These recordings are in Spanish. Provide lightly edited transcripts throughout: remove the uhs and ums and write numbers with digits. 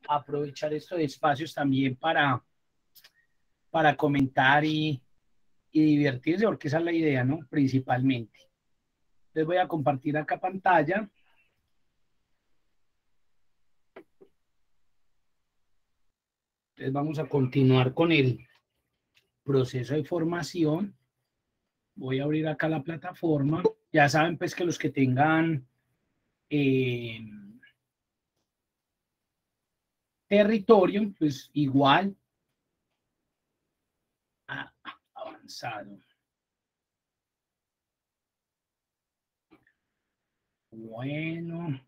aprovechar estos espacios también para comentar y divertirse, porque esa es la idea, ¿no? Principalmente. Les voy a compartir acá pantalla. Entonces vamos a continuar con el proceso de formación. Voy a abrir acá la plataforma. Ya saben pues que los que tengan territorio, pues igual avanzado. Bueno.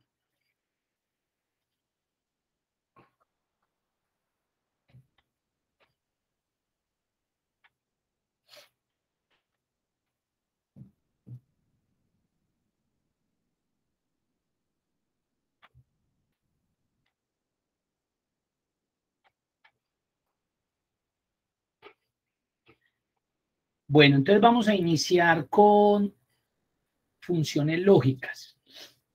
Bueno, entonces vamos a iniciar con funciones lógicas.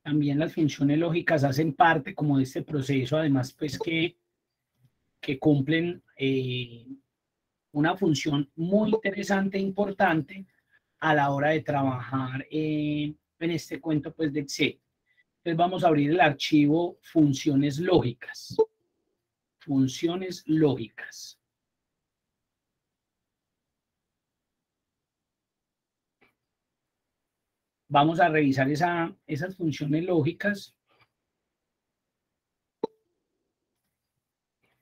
También las funciones lógicas hacen parte como de este proceso, además pues que cumplen una función muy interesante e importante a la hora de trabajar en este cuento pues de Excel. Entonces vamos a abrir el archivo funciones lógicas. Funciones lógicas. Vamos a revisar esas funciones lógicas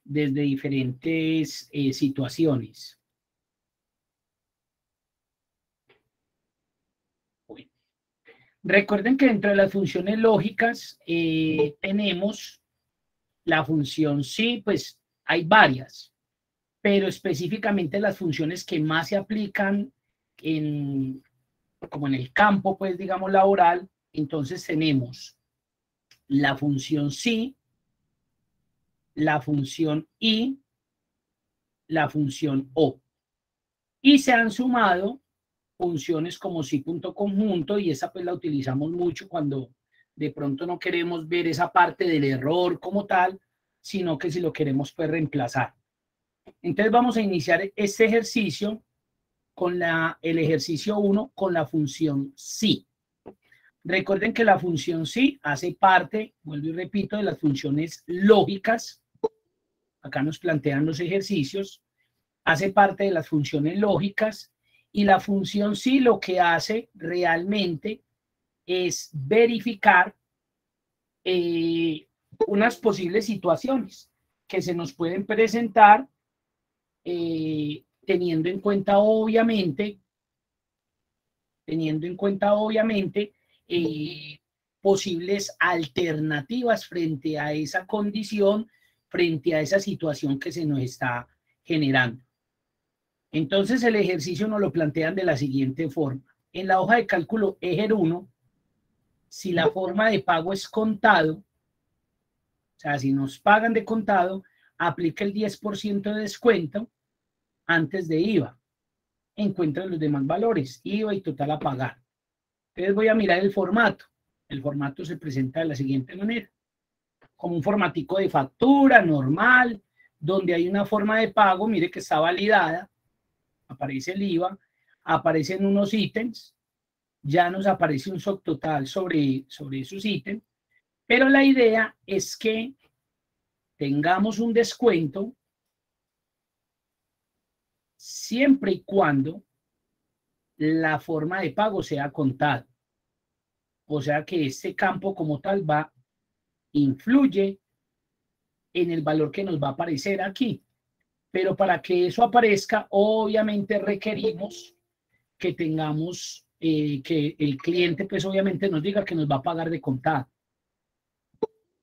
desde diferentes situaciones. Bueno, recuerden que dentro de las funciones lógicas tenemos la función sí, pues hay varias, pero específicamente las funciones que más se aplican como en el campo, pues digamos laboral, entonces tenemos la función sí, la función y, la función o. Y se han sumado funciones como sí punto conjunto, y esa pues la utilizamos mucho cuando de pronto no queremos ver esa parte del error como tal, sino que si lo queremos pues reemplazar. Entonces vamos a iniciar este ejercicio con el ejercicio 1 con la función sí. Recuerden que la función sí hace parte, vuelvo y repito, de las funciones lógicas. Acá nos plantean los ejercicios. Hace parte de las funciones lógicas, y la función sí lo que hace realmente es verificar unas posibles situaciones que se nos pueden presentar teniendo en cuenta obviamente posibles alternativas frente a esa condición, frente a esa situación que se nos está generando. Entonces el ejercicio nos lo plantean de la siguiente forma. En la hoja de cálculo eje 1, si la forma de pago es contado, o sea, si nos pagan de contado, aplica el 10% de descuento antes de IVA. Encuentra los demás valores, IVA y total a pagar. Entonces voy a mirar el formato. El formato se presenta de la siguiente manera. Como un formatico de factura normal, donde hay una forma de pago, mire que está validada, aparece el IVA, aparecen unos ítems, ya nos aparece un subtotal sobre esos ítems, pero la idea es que tengamos un descuento siempre y cuando la forma de pago sea contada. O sea que este campo como tal influye en el valor que nos va a aparecer aquí. Pero para que eso aparezca, obviamente requerimos que tengamos, que el cliente pues obviamente nos diga que nos va a pagar de contado.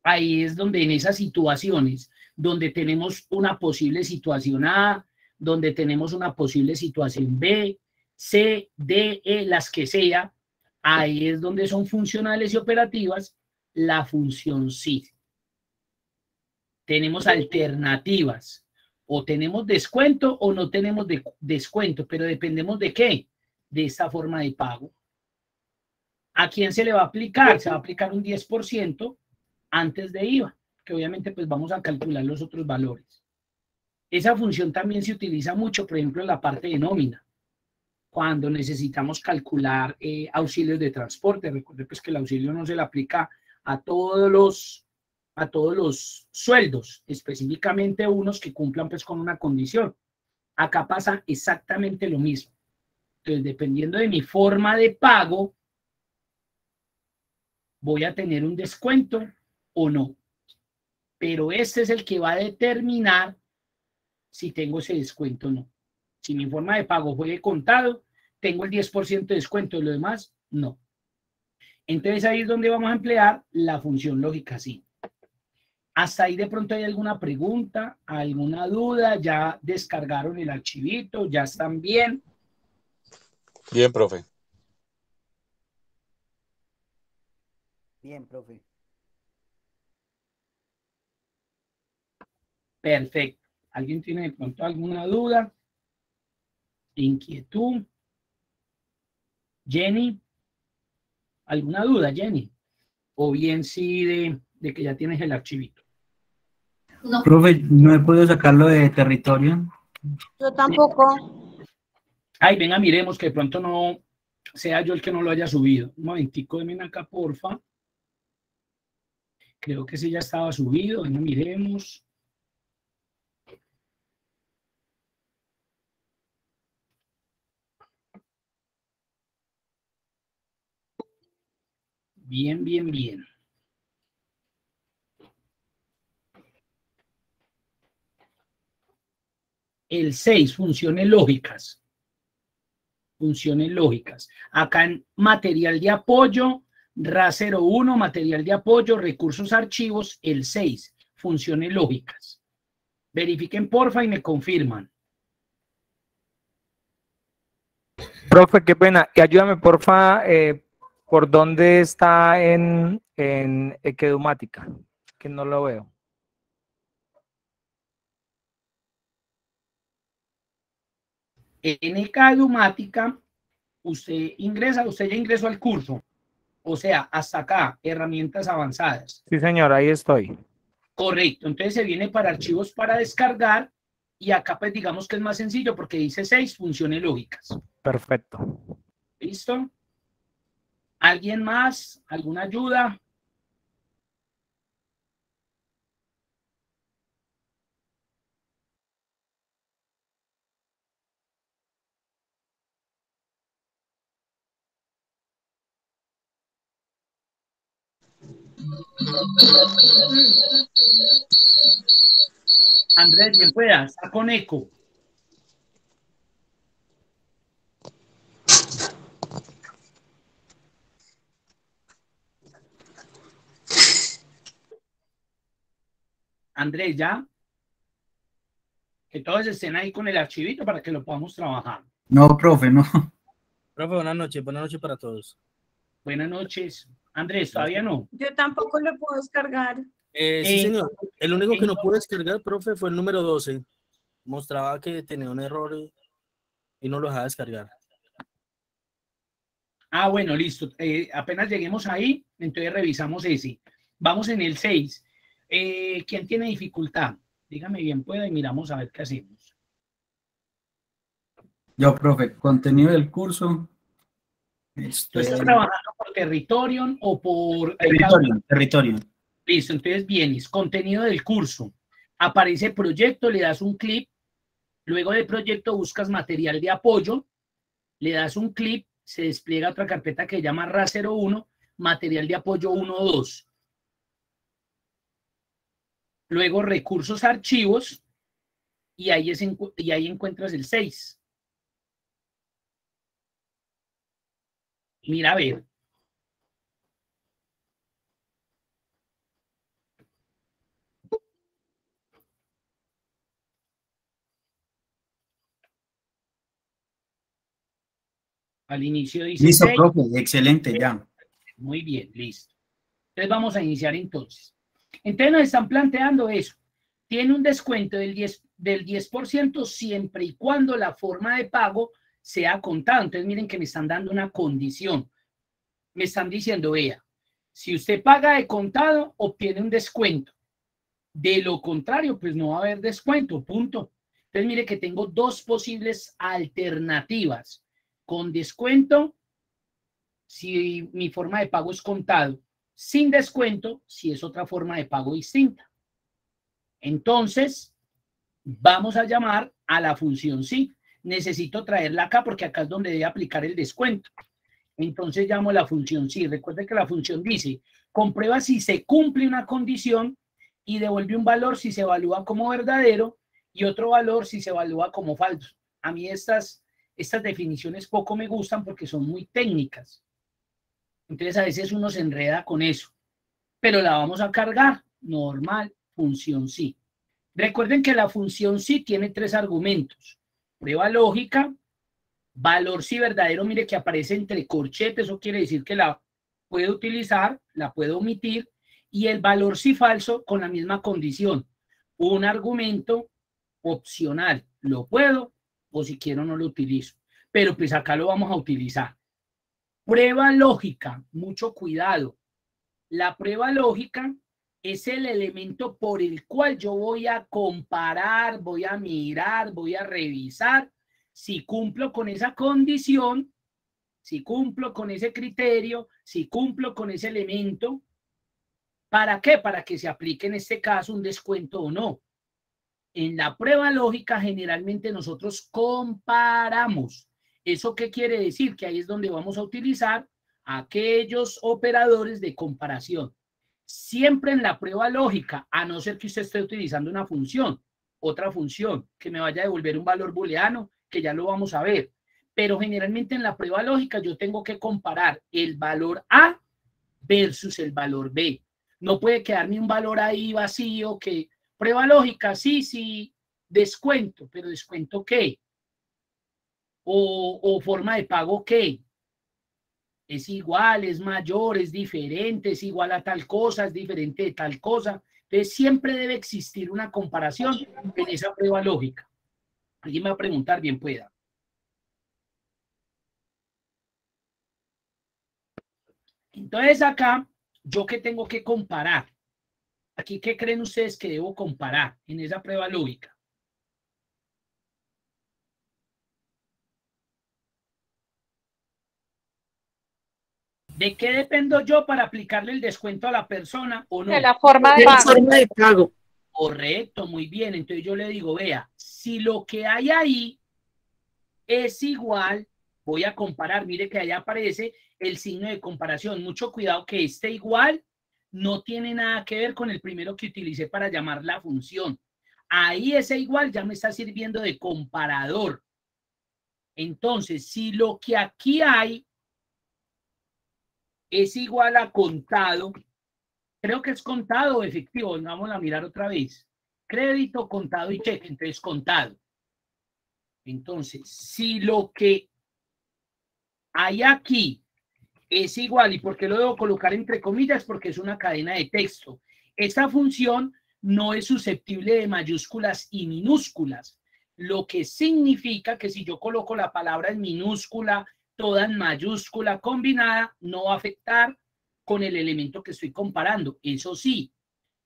Ahí es donde en esas situaciones, donde tenemos una posible situación A, donde tenemos una posible situación B, C, D, E, las que sea, ahí es donde son funcionales y operativas la función sí. Tenemos alternativas, o tenemos descuento o no tenemos descuento, pero dependemos de qué, de esta forma de pago. ¿A quién se le va a aplicar? Se va a aplicar un 10% antes de IVA. que obviamente pues vamos a calcular los otros valores. Esa función también se utiliza mucho, por ejemplo, en la parte de nómina, cuando necesitamos calcular auxilios de transporte. Recuerde pues que el auxilio no se le aplica a todos los sueldos, específicamente unos que cumplan pues con una condición. Acá pasa exactamente lo mismo. Entonces, dependiendo de mi forma de pago, voy a tener un descuento o no. Pero este es el que va a determinar si tengo ese descuento o no. Si mi forma de pago fue de contado, tengo el 10% de descuento, y lo demás, no. Entonces ahí es donde vamos a emplear la función lógica sí. Hasta ahí de pronto hay alguna pregunta, alguna duda, ya descargaron el archivito, ya están bien. Bien, profe. Bien, profe. Perfecto. ¿Alguien tiene de pronto alguna duda? ¿Inquietud? Jenny, ¿alguna duda, Jenny? O bien sí de que ya tienes el archivito. No. Profe, no he podido sacarlo de territorio. Yo tampoco. Ay, venga, miremos que de pronto no sea yo el que no lo haya subido. Un momentico, denme acá, porfa. Creo que sí ya estaba subido. Venga, miremos. Bien, bien, bien. El 6, funciones lógicas. Funciones lógicas. Acá en material de apoyo, RA01, material de apoyo, recursos archivos, el 6, funciones lógicas. Verifiquen porfa y me confirman. Profe, qué pena. Y ayúdame porfa, ¿por dónde está en Equedumática? Que no lo veo. En Equedumática, usted ya ingresó al curso. O sea, hasta acá, herramientas avanzadas. Sí, señor, ahí estoy. Correcto. Entonces se viene para archivos para descargar y acá pues digamos que es más sencillo porque dice 6 funciones lógicas. Perfecto. ¿Listo? ¿Alguien más? ¿Alguna ayuda? Andrés, bien pueda, está con eco. Andrés, ¿ya? Que todos estén ahí con el archivito para que lo podamos trabajar. No, profe, no. Profe, buenas noches para todos. Buenas noches. Andrés, ¿todavía no? Yo tampoco lo puedo descargar. Sí, señor. El único que no pude descargar, profe, fue el número 12. Mostraba que tenía un error y no lo dejaba descargar. Ah, bueno, listo. Apenas lleguemos ahí, entonces revisamos ese. Vamos en el 6. ¿Quién tiene dificultad? Dígame bien, pueda y miramos a ver qué hacemos. Yo, profe, contenido del curso. ¿Tú estás trabajando por Territorium o por... Territorium. Listo, entonces vienes, contenido del curso. Aparece proyecto, le das un clic. Luego de proyecto buscas material de apoyo. Le das un clic, se despliega otra carpeta que se llama RA01, material de apoyo 1.2. Luego recursos archivos y ahí encuentras el 6. Mira a ver. Al inicio dice listo, 6. profe, excelente, ya. Muy bien, listo. Entonces vamos a iniciar entonces. Entonces nos están planteando eso. Tiene un descuento del 10% siempre y cuando la forma de pago sea contado. Entonces miren que me están dando una condición. Me están diciendo, vea, si usted paga de contado, obtiene un descuento. De lo contrario, pues no va a haber descuento, punto. Entonces, mire que tengo dos posibles alternativas. Con descuento, si mi forma de pago es contado. Sin descuento, si es otra forma de pago distinta. Entonces, vamos a llamar a la función sí. Necesito traerla acá porque acá es donde debe aplicar el descuento. Entonces llamo la función sí. Recuerde que la función dice, comprueba si se cumple una condición y devuelve un valor si se evalúa como verdadero y otro valor si se evalúa como falso. A mí estas definiciones poco me gustan porque son muy técnicas. Entonces a veces uno se enreda con eso. Pero la vamos a cargar. Normal, función sí. Recuerden que la función sí tiene tres argumentos. Prueba lógica, valor sí verdadero, mire que aparece entre corchetes, eso quiere decir que la puedo utilizar, la puedo omitir, y el valor sí falso con la misma condición. Un argumento opcional, lo puedo o si quiero no lo utilizo, pero pues acá lo vamos a utilizar. Prueba lógica, mucho cuidado. La prueba lógica es el elemento por el cual yo voy a comparar, voy a mirar, voy a revisar si cumplo con esa condición, si cumplo con ese criterio, si cumplo con ese elemento. ¿Para qué? Para que se aplique en este caso un descuento o no. En la prueba lógica generalmente nosotros comparamos. ¿Eso qué quiere decir? Que ahí es donde vamos a utilizar aquellos operadores de comparación. Siempre en la prueba lógica, a no ser que usted esté utilizando una función, otra función, que me vaya a devolver un valor booleano, que ya lo vamos a ver. Pero generalmente en la prueba lógica yo tengo que comparar el valor A versus el valor B. No puede quedarme un valor ahí vacío que prueba lógica, sí, descuento, pero ¿descuento qué? O forma de pago qué. Es igual, es mayor, es diferente, es igual a tal cosa, es diferente de tal cosa. Entonces siempre debe existir una comparación en esa prueba lógica. Alguien me va a preguntar, bien pueda. Entonces acá, ¿yo qué tengo que comparar? Aquí, ¿qué creen ustedes que debo comparar en esa prueba lógica? ¿De qué dependo yo para aplicarle el descuento a la persona o no? De la forma de pago. Correcto, muy bien. Entonces yo le digo, vea, si lo que hay ahí es igual, voy a comparar. Mire que ahí aparece el signo de comparación. Mucho cuidado que este igual no tiene nada que ver con el primero que utilicé para llamar la función. Ahí ese igual ya me está sirviendo de comparador. Entonces, si lo que aquí hay es igual a contado, creo que es contado o efectivo, vamos a mirar otra vez. Crédito, contado y cheque, entonces contado. Entonces, si lo que hay aquí es igual, ¿y por qué lo debo colocar entre comillas? Porque es una cadena de texto. Esta función no es susceptible de mayúsculas y minúsculas, lo que significa que si yo coloco la palabra en minúscula, toda en mayúscula combinada, no va a afectar con el elemento que estoy comparando. Eso sí,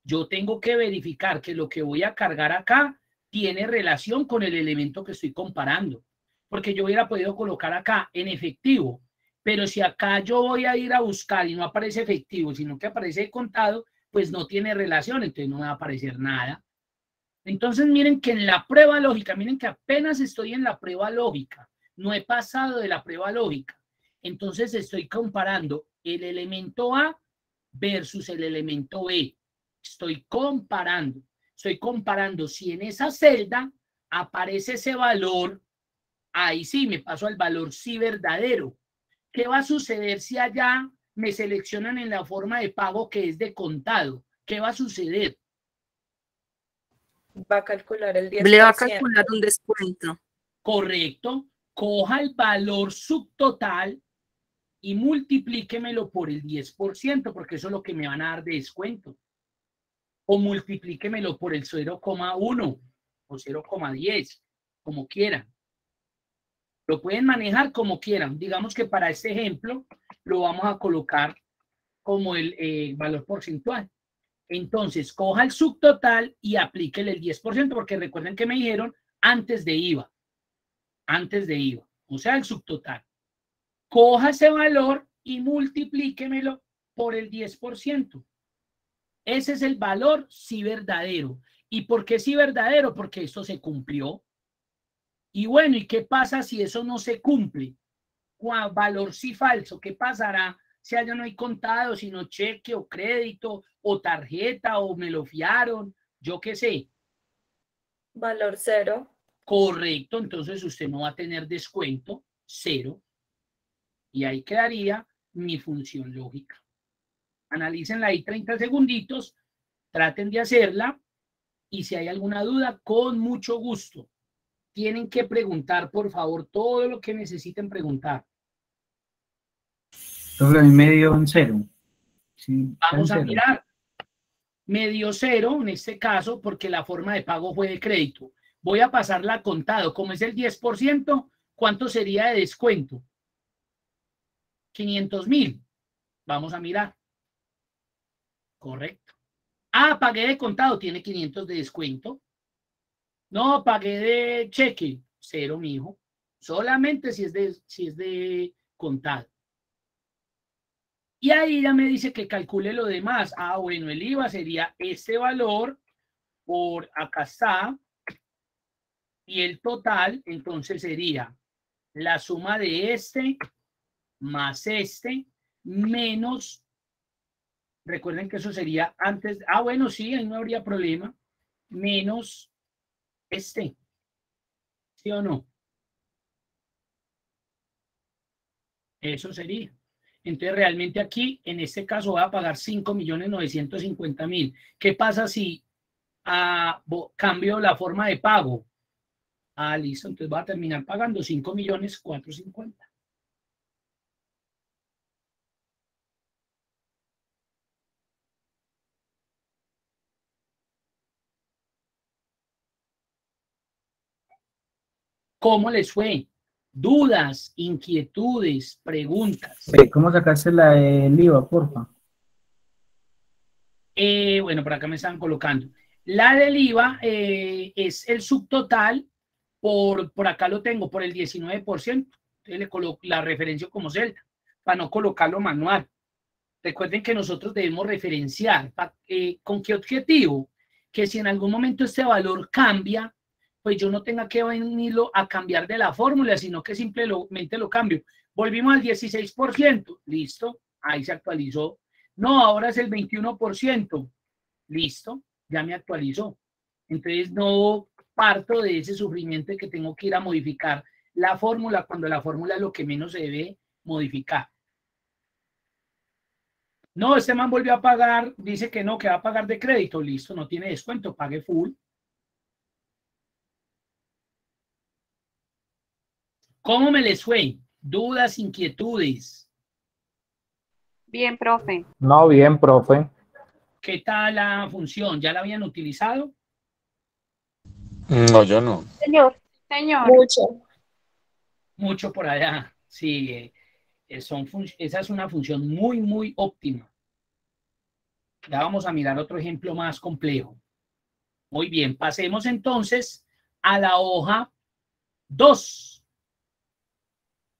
yo tengo que verificar que lo que voy a cargar acá tiene relación con el elemento que estoy comparando, porque yo hubiera podido colocar acá en efectivo, pero si acá yo voy a ir a buscar y no aparece efectivo, sino que aparece contado, pues no tiene relación, entonces no me va a aparecer nada. Entonces miren que en la prueba lógica, miren que apenas estoy en la prueba lógica, no he pasado de la prueba lógica. Entonces estoy comparando el elemento A versus el elemento B. Estoy comparando si en esa celda aparece ese valor, ahí sí me paso al valor sí verdadero. ¿Qué va a suceder si allá me seleccionan en la forma de pago que es de contado? ¿Qué va a suceder? Va a calcular el 10%. Le va a calcular un descuento. Correcto. Coja el valor subtotal y multiplíquemelo por el 10%, porque eso es lo que me van a dar de descuento. O multiplíquemelo por el 0,1 o 0,10, como quieran. Lo pueden manejar como quieran. Digamos que para este ejemplo lo vamos a colocar como el valor porcentual. Entonces, coja el subtotal y aplíquele el 10%, porque recuerden que me dijeron antes de IVA. Antes de IVA. O sea, el subtotal. Coja ese valor y multiplíquemelo por el 10%. Ese es el valor sí verdadero. ¿Y por qué sí verdadero? Porque esto se cumplió. Y bueno, ¿y qué pasa si eso no se cumple? Valor sí falso. ¿Qué pasará si allá no hay contado, sino cheque o crédito o tarjeta o me lo fiaron? Yo qué sé. Valor 0. Correcto, entonces usted no va a tener descuento, 0. Y ahí quedaría mi función lógica. Analícenla ahí 30 segunditos, traten de hacerla y si hay alguna duda, con mucho gusto. Tienen que preguntar, por favor, todo lo que necesiten preguntar. Profe, a mí me dio un 0. Sí, Vamos a 0. mirar. Me dio 0 en este caso porque la forma de pago fue de crédito. Voy a pasarla a contado. Como es el 10%, ¿cuánto sería de descuento? 500.000. Vamos a mirar. Correcto. Ah, pagué de contado, tiene 500 de descuento. No, pagué de cheque, 0, mijo. Solamente si es de contado. Y ahí ya me dice que calcule lo demás. Ah, bueno, el IVA sería este valor por acá está. Y el total, entonces sería la suma de este más este menos. Recuerden que eso sería antes. Ah, bueno, sí, ahí no habría problema. Menos este. ¿Sí o no? Eso sería. Entonces, realmente aquí, en este caso, voy a pagar 5.950.000. ¿Qué pasa si cambio la forma de pago? Ah, listo. Entonces, voy a terminar pagando 5.450.000. ¿Cómo les fue? ¿Dudas, inquietudes, preguntas? ¿Cómo sacaste la del IVA, porfa? Bueno, por acá me están colocando. La del IVA es el subtotal, por acá lo tengo, por el 19%. Entonces le coloco la referencia como celda, para no colocarlo manual. Recuerden que nosotros debemos referenciar. ¿Con qué objetivo? Que si en algún momento este valor cambia, pues yo no tenga que venirlo a cambiar de la fórmula, sino que simplemente lo cambio. Volvimos al 16%, listo, ahí se actualizó. No, ahora es el 21%, listo, ya me actualizó. Entonces no parto de ese sufrimiento de que tengo que ir a modificar la fórmula cuando la fórmula es lo que menos se debe modificar. No, este man volvió a pagar, dice que no, que va a pagar de crédito, listo, no tiene descuento, pague full. ¿Cómo me les fue? ¿Dudas, inquietudes? Bien, profe. No, bien, profe. ¿Qué tal la función? ¿Ya la habían utilizado? No, yo no. Señor. Mucho. Mucho por allá. Sí, esa es una función muy, muy óptima. Ya vamos a mirar otro ejemplo más complejo. Muy bien, pasemos entonces a la hoja 2.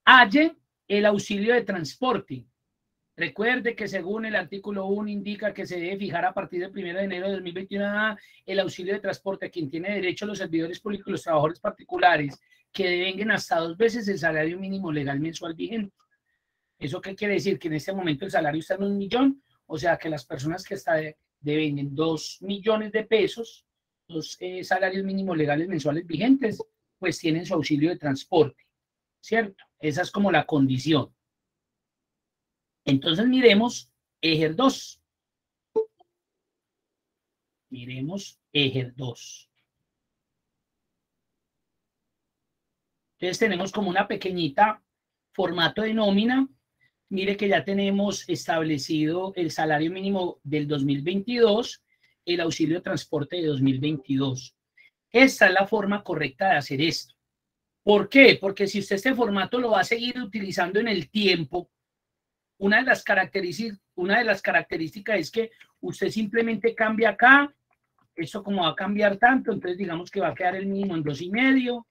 Halle el auxilio de transporte. Recuerde que según el artículo 1 indica que se debe fijar a partir del 1 de enero de 2021 el auxilio de transporte a quien tiene derecho a los servidores públicos y los trabajadores particulares que devenguen hasta 2 veces el salario mínimo legal mensual vigente. ¿Eso qué quiere decir? Que en este momento el salario está en 1 millón, o sea que las personas que devenguen 2 millones de pesos, los salarios mínimos legales mensuales vigentes, pues tienen su auxilio de transporte, ¿cierto? Esa es como la condición. Entonces miremos Ejer 2. Miremos Ejer 2. Entonces tenemos como una pequeñita formato de nómina. Mire que ya tenemos establecido el salario mínimo del 2022, el auxilio de transporte de 2022. Esta es la forma correcta de hacer esto. ¿Por qué? Porque si usted este formato lo va a seguir utilizando en el tiempo, una de las características es que usted simplemente cambia acá, esto como va a cambiar tanto, entonces digamos que va a quedar el mínimo en 2,5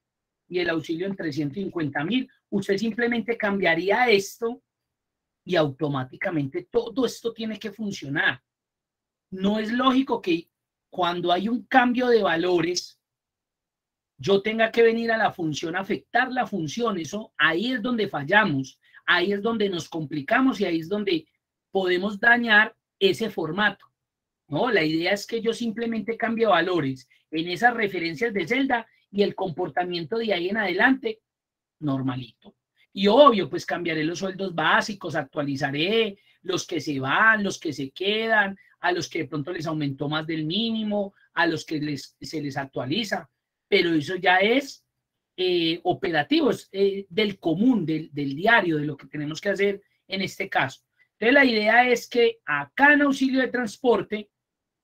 y el auxilio en 350.000. Usted simplemente cambiaría esto y automáticamente todo esto tiene que funcionar. No es lógico que cuando hay un cambio de valores, yo tenga que venir a la función, afectar la función. Eso, ahí es donde fallamos, ahí es donde nos complicamos y ahí es donde podemos dañar ese formato. No, la idea es que yo simplemente cambie valores en esas referencias de celda y el comportamiento de ahí en adelante, normalito. Y obvio, pues cambiaré los sueldos básicos, actualizaré los que se van, los que se quedan, a los que de pronto les aumentó más del mínimo, a los que se les actualiza, pero eso ya es operativo, es del común, del diario, de lo que tenemos que hacer en este caso. Entonces la idea es que acá en auxilio de transporte,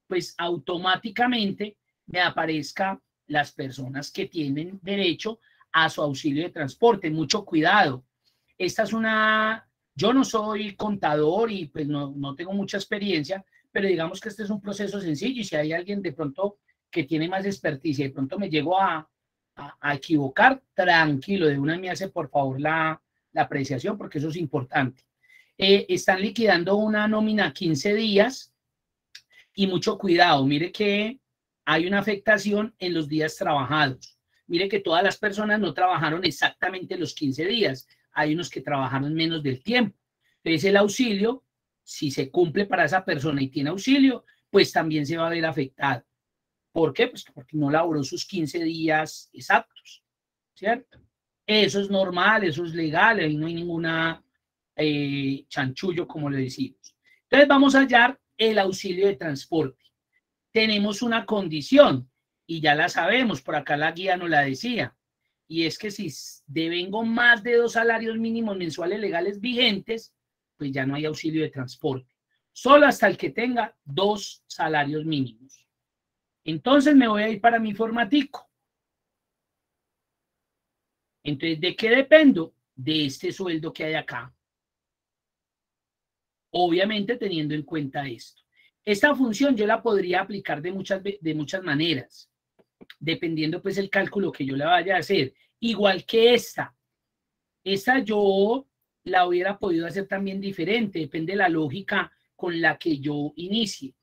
pues automáticamente me aparezca las personas que tienen derecho a su auxilio de transporte. Mucho cuidado. Esta es yo no soy contador y pues no tengo mucha experiencia, pero digamos que este es un proceso sencillo y si hay alguien de pronto que tiene más experticia y de pronto me llego a equivocar, tranquilo, de una me hace por favor la apreciación porque eso es importante. Están liquidando una nómina 15 días y mucho cuidado, mire que hay una afectación en los días trabajados. Mire que todas las personas no trabajaron exactamente los 15 días. Hay unos que trabajaron menos del tiempo. Entonces el auxilio, si se cumple para esa persona y tiene auxilio, pues también se va a ver afectado. ¿Por qué? Pues porque no laboró sus 15 días exactos, ¿cierto? Eso es normal, eso es legal, ahí no hay ninguna chanchullo, como le decimos. Entonces vamos a hallar el auxilio de transporte. Tenemos una condición y ya la sabemos, por acá la guía nos la decía, y es que si devengo más de 2 salarios mínimos mensuales legales vigentes, pues ya no hay auxilio de transporte, solo hasta el que tenga 2 salarios mínimos. Entonces me voy a ir para mi formatico. Entonces, ¿de qué dependo? De este sueldo que hay acá. Obviamente teniendo en cuenta esto. Esta función yo la podría aplicar de muchas maneras, dependiendo pues el cálculo que yo le vaya a hacer. Igual que esta yo la hubiera podido hacer también diferente, depende de la lógica con la que yo inicie,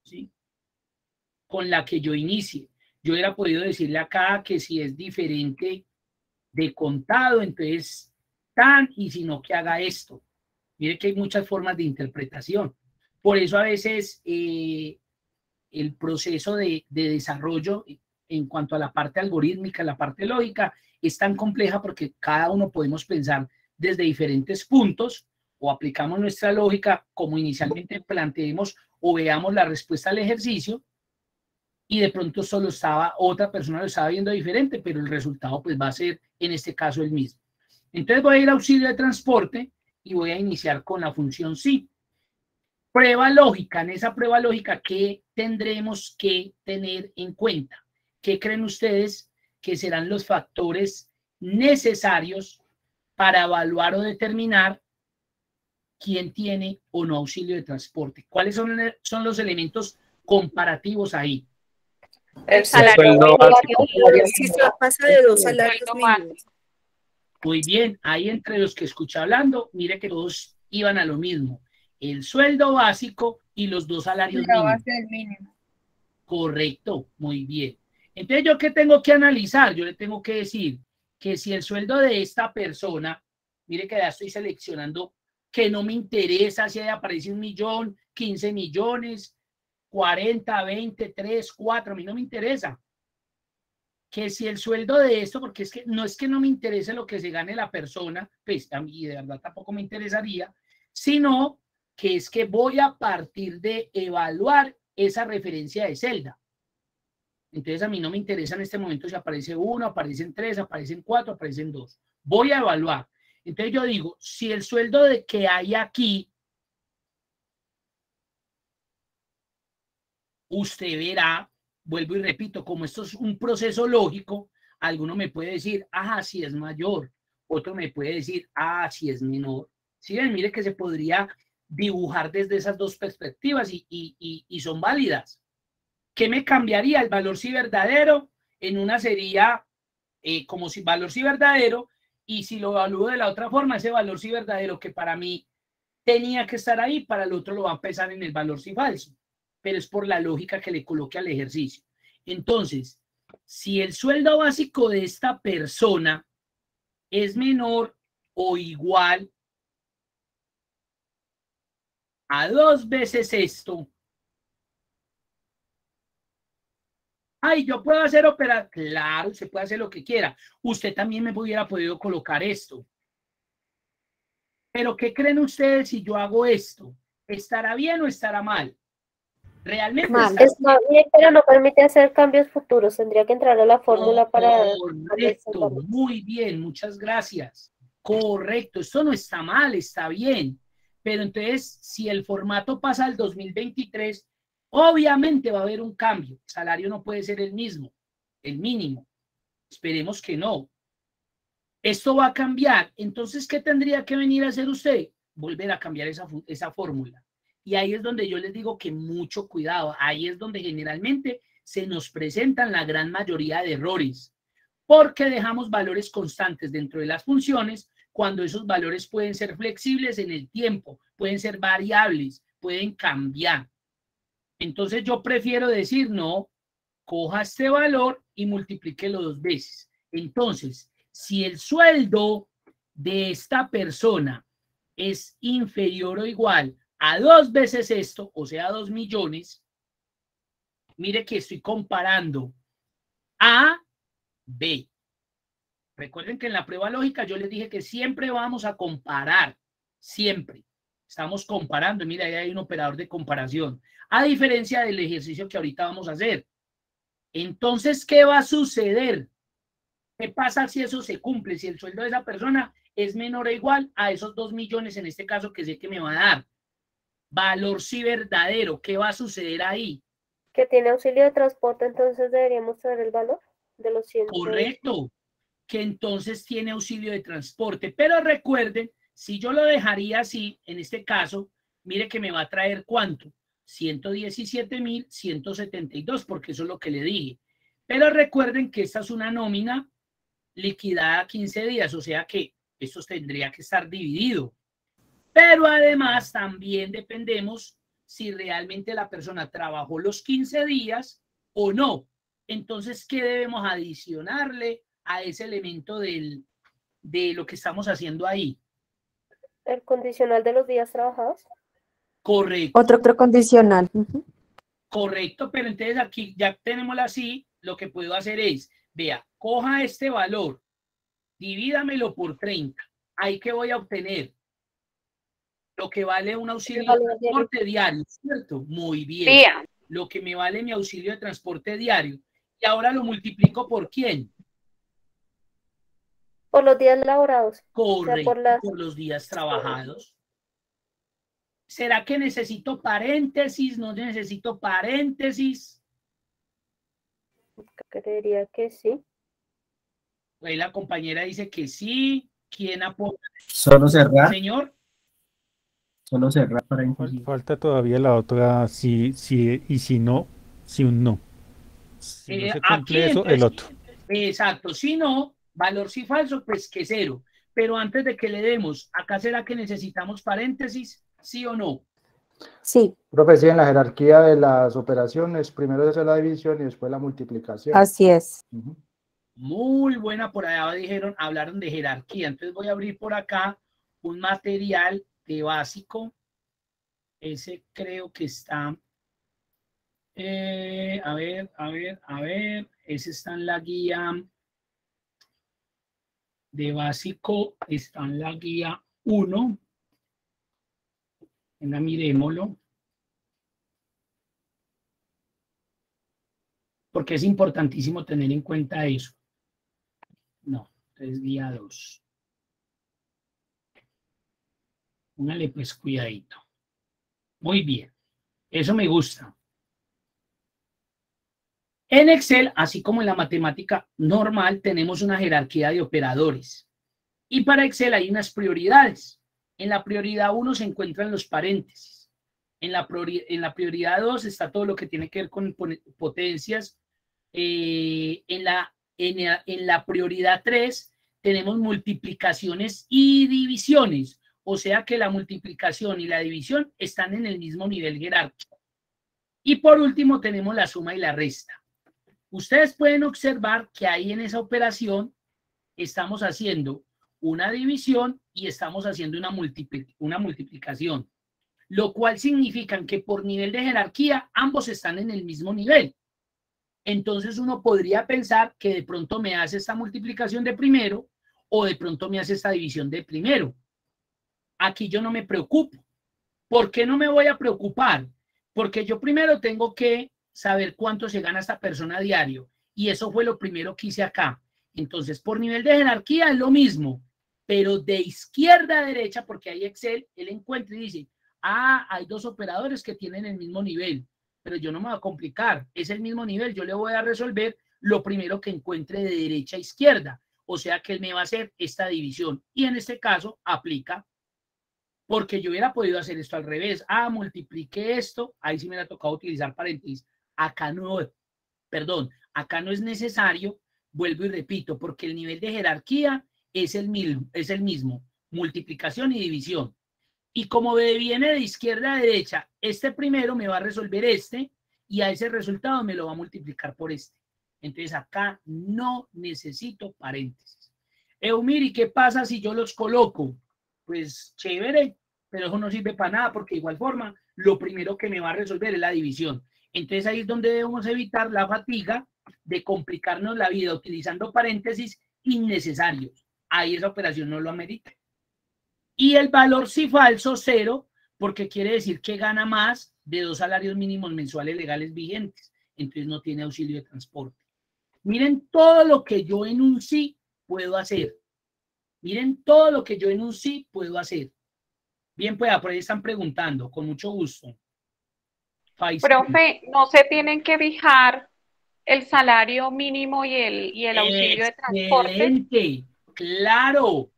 ¿sí? Con la que yo inicie. Yo hubiera podido decirle acá que si es diferente de contado, entonces tan, y si no, que haga esto. Mire que hay muchas formas de interpretación. Por eso a veces el proceso de desarrollo en cuanto a la parte algorítmica, la parte lógica, es tan compleja porque cada uno podemos pensar desde diferentes puntos o aplicamos nuestra lógica como inicialmente planteemos o veamos la respuesta al ejercicio y de pronto otra persona lo estaba viendo diferente, pero el resultado pues va a ser en este caso el mismo. Entonces voy a ir a auxilio de transporte y voy a iniciar con la función sí. Prueba lógica. En esa prueba lógica, ¿qué tendremos que tener en cuenta? ¿Qué creen ustedes que serán los factores necesarios para evaluar o determinar quién tiene o no auxilio de transporte? ¿Cuáles son los elementos comparativos ahí? El salario básico. si se pasa de 2 salarios mínimos. Muy bien, ahí entre los que escucha hablando, mire que todos iban a lo mismo. El sueldo básico y los 2 salarios La mínimos. base del mínimo. Correcto, muy bien. Entonces, ¿yo qué tengo que analizar? Yo le tengo que decir que si el sueldo de esta persona, mire que ya estoy seleccionando que no me interesa si ahí aparece 1 millón, 15 millones, 40, 20, 3, 4, a mí no me interesa. Que si el sueldo de esto, porque es que no me interese lo que se gane la persona, pues a mí de verdad tampoco me interesaría, sino que es que voy a partir de evaluar esa referencia de celda. Entonces a mí no me interesa en este momento si aparece 1, aparecen 3, aparecen 4, aparecen 2. Voy a evaluar. Entonces yo digo, si el sueldo que hay aquí, usted verá, vuelvo y repito, como esto es un proceso lógico, alguno me puede decir, ah, si es mayor, otro me puede decir, ah, si es menor. ¿Sí ven? Mire que se podría dibujar desde esas dos perspectivas y son válidas. ¿Qué me cambiaría? El valor sí verdadero en una sería como si valor sí verdadero, y si lo evalúo de la otra forma, ese valor sí verdadero que para mí tenía que estar ahí, para el otro lo va a pesar en el valor sí falso, pero es por la lógica que le coloque al ejercicio. Entonces, si el sueldo básico de esta persona es menor o igual a 2 veces esto, ay, yo puedo hacer operar. Claro, usted puede hacer lo que quiera. Usted también me hubiera podido colocar esto. Pero ¿qué creen ustedes si yo hago esto? ¿Estará bien o estará mal? Realmente está bien, pero no permite hacer cambios futuros. Tendría que entrar a la fórmula para... Correcto, muy bien, muchas gracias. Correcto, esto no está mal, está bien. Pero entonces, si el formato pasa al 2023, obviamente va a haber un cambio. El salario no puede ser el mismo, el mínimo. Esperemos que no. Esto va a cambiar. Entonces, ¿qué tendría que venir a hacer usted? Volver a cambiar esa fórmula. Y ahí es donde yo les digo que mucho cuidado. Ahí es donde generalmente se nos presentan la gran mayoría de errores. Porque dejamos valores constantes dentro de las funciones cuando esos valores pueden ser flexibles en el tiempo, pueden ser variables, pueden cambiar. Entonces yo prefiero decir, no, coja este valor y multiplíquelo 2 veces. Entonces, si el sueldo de esta persona es inferior o igual a 2 veces esto, o sea, 2 millones, mire que estoy comparando A, B. Recuerden que en la prueba lógica yo les dije que siempre vamos a comparar, siempre. Estamos comparando, mira, ahí hay un operador de comparación, a diferencia del ejercicio que ahorita vamos a hacer. Entonces, ¿qué va a suceder? ¿Qué pasa si eso se cumple? Si el sueldo de esa persona es menor o igual a esos 2 millones, en este caso, que sé que me va a dar. Valor sí verdadero, ¿qué va a suceder ahí? Que tiene auxilio de transporte, entonces deberíamos saber el valor de los 100. Correcto, que entonces tiene auxilio de transporte. Pero recuerden, si yo lo dejaría así, en este caso, mire que me va a traer ¿cuánto? 117.172, porque eso es lo que le dije. Pero recuerden que esta es una nómina liquidada a 15 días, o sea que esto tendría que estar dividido. Pero además también dependemos si realmente la persona trabajó los 15 días o no. Entonces, ¿qué debemos adicionarle a ese elemento de lo que estamos haciendo ahí? El condicional de los días trabajados. Correcto. Otro condicional. Correcto, pero entonces aquí ya tenemos así, lo que puedo hacer es, vea, coja este valor, divídamelo por 30. Ahí que voy a obtener lo que vale un auxilio de transporte diario, ¿cierto? Muy bien. Día. Lo que me vale mi auxilio de transporte diario. Y ahora lo multiplico ¿por quién? Por los días laborados. Correcto, O sea, por los días trabajados. ¿Será que necesito paréntesis? ¿No necesito paréntesis? Creería que sí. Ahí la compañera dice que sí. ¿Quién apoya? Solo cerrar. Señor. Solo cerrar para incluir. Falta todavía la otra, si y si no, si un no. Si no se cumple eso, entonces, el otro. Exacto. Si no, valor sí falso, pues que 0. Pero antes de que le demos, ¿acá será que necesitamos paréntesis? ¿Sí o no? Sí. Profe, sí, en la jerarquía de las operaciones, primero se hace la división y después la multiplicación. Así es. Muy buena, por allá hablaron de jerarquía. Entonces voy a abrir por acá un material de básico. Ese creo que está. A ver. Ese está en la guía de básico. Está en la guía 1. Venga, miremoslo. Porque es importantísimo tener en cuenta eso. No, es guía 2. Póngale pues cuidadito. Muy bien. Eso me gusta. En Excel, así como en la matemática normal, tenemos una jerarquía de operadores. Y para Excel hay unas prioridades. En la prioridad 1 se encuentran los paréntesis. En la prioridad 2 está todo lo que tiene que ver con potencias. En la prioridad 3 tenemos multiplicaciones y divisiones. O sea que la multiplicación y la división están en el mismo nivel jerárquico. Y por último tenemos la suma y la resta. Ustedes pueden observar que ahí en esa operación estamos haciendo una división y estamos haciendo una multiplicación, lo cual significa que por nivel de jerarquía ambos están en el mismo nivel. Entonces uno podría pensar que de pronto me hace esta multiplicación de primero o de pronto me hace esta división de primero. Aquí yo no me preocupo. ¿Por qué no me voy a preocupar? Porque yo primero tengo que saber cuánto se gana esta persona a diario y eso fue lo primero que hice acá. Entonces, por nivel de jerarquía es lo mismo, pero de izquierda a derecha, porque ahí Excel, él encuentra y dice, hay dos operadores que tienen el mismo nivel, pero yo no me voy a complicar, es el mismo nivel, yo le voy a resolver lo primero que encuentre de derecha a izquierda, o sea que él me va a hacer esta división, y en este caso aplica, porque yo hubiera podido hacer esto al revés, multipliqué esto, ahí sí me ha tocado utilizar paréntesis, acá no, acá no es necesario. Vuelvo y repito, porque el nivel de jerarquía es el mismo, multiplicación y división. Y como viene de izquierda a derecha, este primero me va a resolver este y a ese resultado me lo va a multiplicar por este. Entonces acá no necesito paréntesis. Eumiri, ¿qué pasa si yo los coloco? Pues chévere, pero eso no sirve para nada porque de igual forma lo primero que me va a resolver es la división. Entonces ahí es donde debemos evitar la fatiga de complicarnos la vida utilizando paréntesis innecesarios. Ahí esa operación no lo amerita. Y el valor sí falso, 0, porque quiere decir que gana más de 2 salarios mínimos mensuales legales vigentes. Entonces no tiene auxilio de transporte. Miren todo lo que yo en un sí puedo hacer. Miren todo lo que yo en un sí puedo hacer. Bien, pues por ahí están preguntando, con mucho gusto. Profe, ¿no se tienen que fijar el salario mínimo y el auxilio de transporte? Excelente, claro.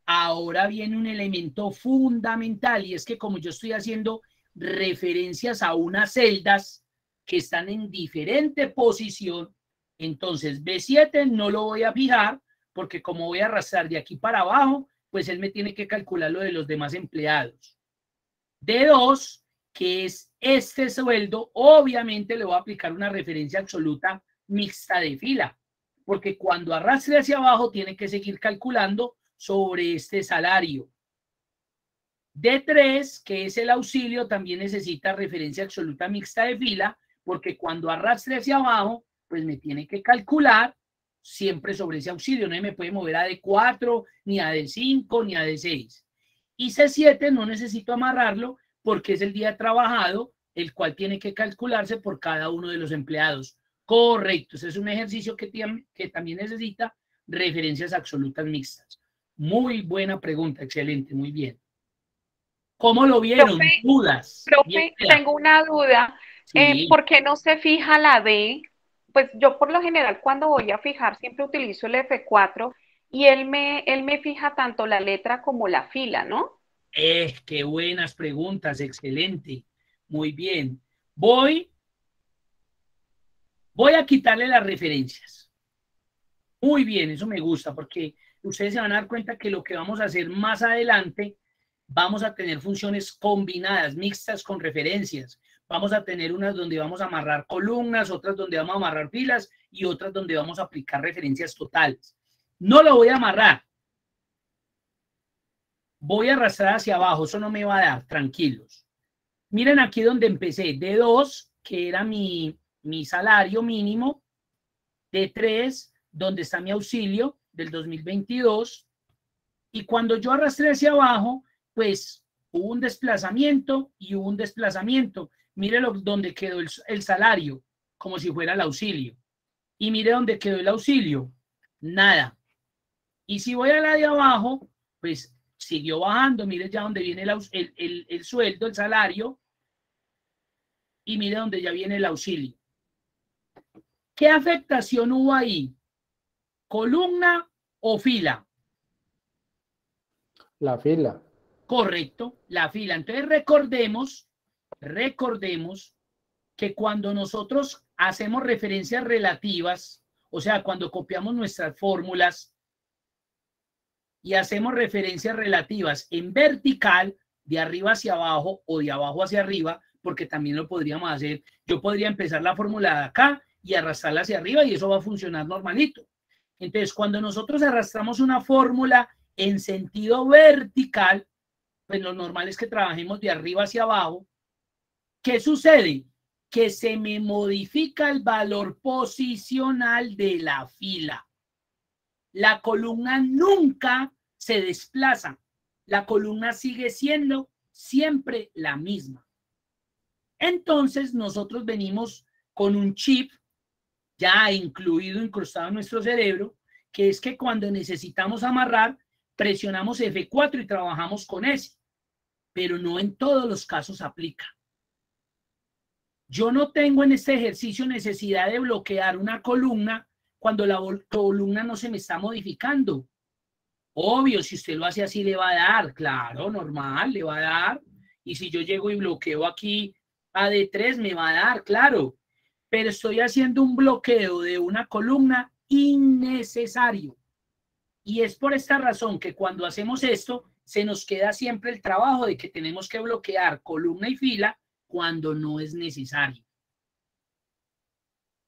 Ahora viene un elemento fundamental y es que como yo estoy haciendo referencias a unas celdas que están en diferente posición, entonces B7 no lo voy a fijar porque como voy a arrastrar de aquí para abajo, pues él me tiene que calcular lo de los demás empleados. D2, que es este sueldo, obviamente le voy a aplicar una referencia absoluta mixta de fila, porque cuando arrastre hacia abajo tiene que seguir calculando sobre este salario. D3, que es el auxilio, también necesita referencia absoluta mixta de fila, porque cuando arrastre hacia abajo, pues me tiene que calcular siempre sobre ese auxilio, no me puede mover a D4, ni a D5, ni a D6. Y C7 no necesito amarrarlo porque es el día trabajado, el cual tiene que calcularse por cada uno de los empleados. Correcto, ese es un ejercicio que también necesita referencias absolutas mixtas. Muy buena pregunta, excelente, muy bien. ¿Cómo lo vieron? Profe, ¿Dudas? Profe, tengo una duda. Sí. ¿Por qué no se fija la D? Pues yo por lo general cuando voy a fijar siempre utilizo el F4 y él me fija tanto la letra como la fila, ¿no? Qué buenas preguntas, excelente. Muy bien. Voy a quitarle las referencias. Muy bien, eso me gusta porque ustedes se van a dar cuenta que lo que vamos a hacer más adelante, vamos a tener funciones combinadas, mixtas con referencias. Vamos a tener unas donde vamos a amarrar columnas, otras donde vamos a amarrar filas y otras donde vamos a aplicar referencias totales. No lo voy a amarrar. Voy a arrastrar hacia abajo, eso no me va a dar, tranquilos. Miren aquí donde empecé, D2, que era mi salario mínimo, D3, donde está mi auxilio del 2022, y cuando yo arrastré hacia abajo, pues hubo un desplazamiento y hubo un desplazamiento. Mire donde quedó el salario, como si fuera el auxilio. Y mire dónde quedó el auxilio, nada. Y si voy a la de abajo, pues siguió bajando, mire ya donde viene el sueldo, el salario, y mire donde ya viene el auxilio. ¿Qué afectación hubo ahí? ¿Columna o fila? La fila. Correcto, la fila. Entonces recordemos que cuando nosotros hacemos referencias relativas, o sea, cuando copiamos nuestras fórmulas y hacemos referencias relativas en vertical, de arriba hacia abajo o de abajo hacia arriba, porque también lo podríamos hacer. Yo podría empezar la fórmula de acá y arrastrarla hacia arriba y eso va a funcionar normalito. Entonces, cuando nosotros arrastramos una fórmula en sentido vertical, pues lo normal es que trabajemos de arriba hacia abajo. ¿Qué sucede? Que se me modifica el valor posicional de la fila. La columna nunca se desplaza. La columna sigue siendo siempre la misma. Entonces, nosotros venimos con un chip ya incrustado en nuestro cerebro, que es que cuando necesitamos amarrar, presionamos F4 y trabajamos con ese. Pero no en todos los casos aplica. Yo no tengo en este ejercicio necesidad de bloquear una columna cuando la columna no se me está modificando. Obvio, si usted lo hace así le va a dar, claro, normal, le va a dar. Y si yo llego y bloqueo aquí a D3 me va a dar, claro. Pero estoy haciendo un bloqueo de una columna innecesario. Y es por esta razón que cuando hacemos esto, se nos queda siempre el trabajo de que tenemos que bloquear columna y fila cuando no es necesario.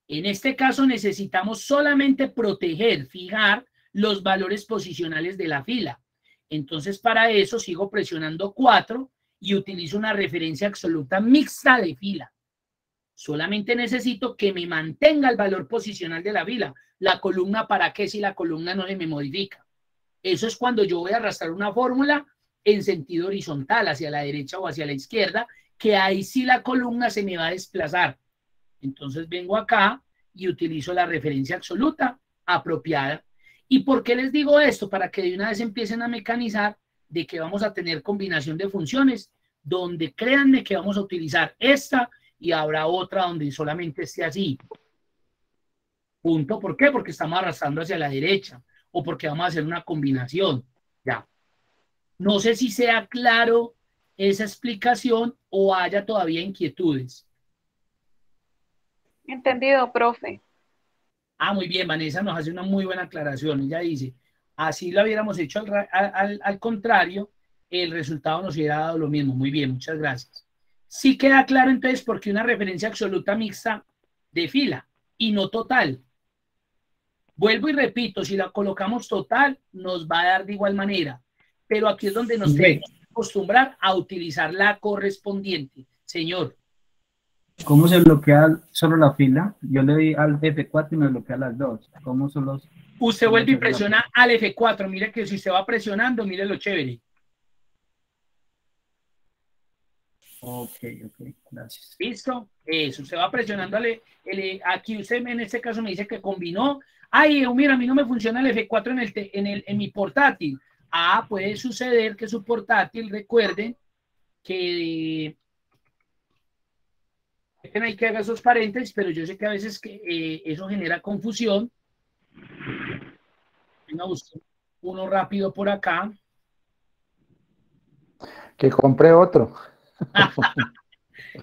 En este caso necesitamos solamente proteger, fijar los valores posicionales de la fila. Entonces para eso sigo presionando 4 y utilizo una referencia absoluta mixta de fila. Solamente necesito que me mantenga el valor posicional de la fila. La columna, ¿para qué si la columna no se me modifica? Eso es cuando yo voy a arrastrar una fórmula en sentido horizontal, hacia la derecha o hacia la izquierda, que ahí sí la columna se me va a desplazar. Entonces vengo acá y utilizo la referencia absoluta apropiada. ¿Y por qué les digo esto? Para que de una vez empiecen a mecanizar de que vamos a tener combinación de funciones, donde créanme que vamos a utilizar esta y habrá otra donde solamente esté así. Punto. ¿Por qué? Porque estamos arrastrando hacia la derecha o porque vamos a hacer una combinación. Ya. No sé si sea claro esa explicación o haya todavía inquietudes. Entendido, profe. Ah, muy bien, Vanessa nos hace una muy buena aclaración. Ella dice, así lo hubiéramos hecho al contrario, el resultado nos hubiera dado lo mismo. Muy bien, muchas gracias. Sí queda claro entonces por qué una referencia absoluta mixta de fila y no total. Vuelvo y repito, si la colocamos total, nos va a dar de igual manera. Pero aquí es donde nos tenemos que acostumbrar a utilizar la correspondiente. Señor. ¿Cómo se bloquea solo la fila? Yo le di al F4 y me bloquea las dos. ¿Cómo son los...? Usted vuelve y presiona al F4. Mire que si usted va presionando, mire lo chévere. Ok, gracias. ¿Listo? Eso, usted va presionando. Aquí usted en este caso me dice que combinó. Ay, mira, a mí no me funciona el F4 en mi portátil. Ah, puede suceder que su portátil, recuerden que hay que hacer esos paréntesis, pero yo sé que a veces eso genera confusión. Venga, busque uno rápido por acá. Que compré otro.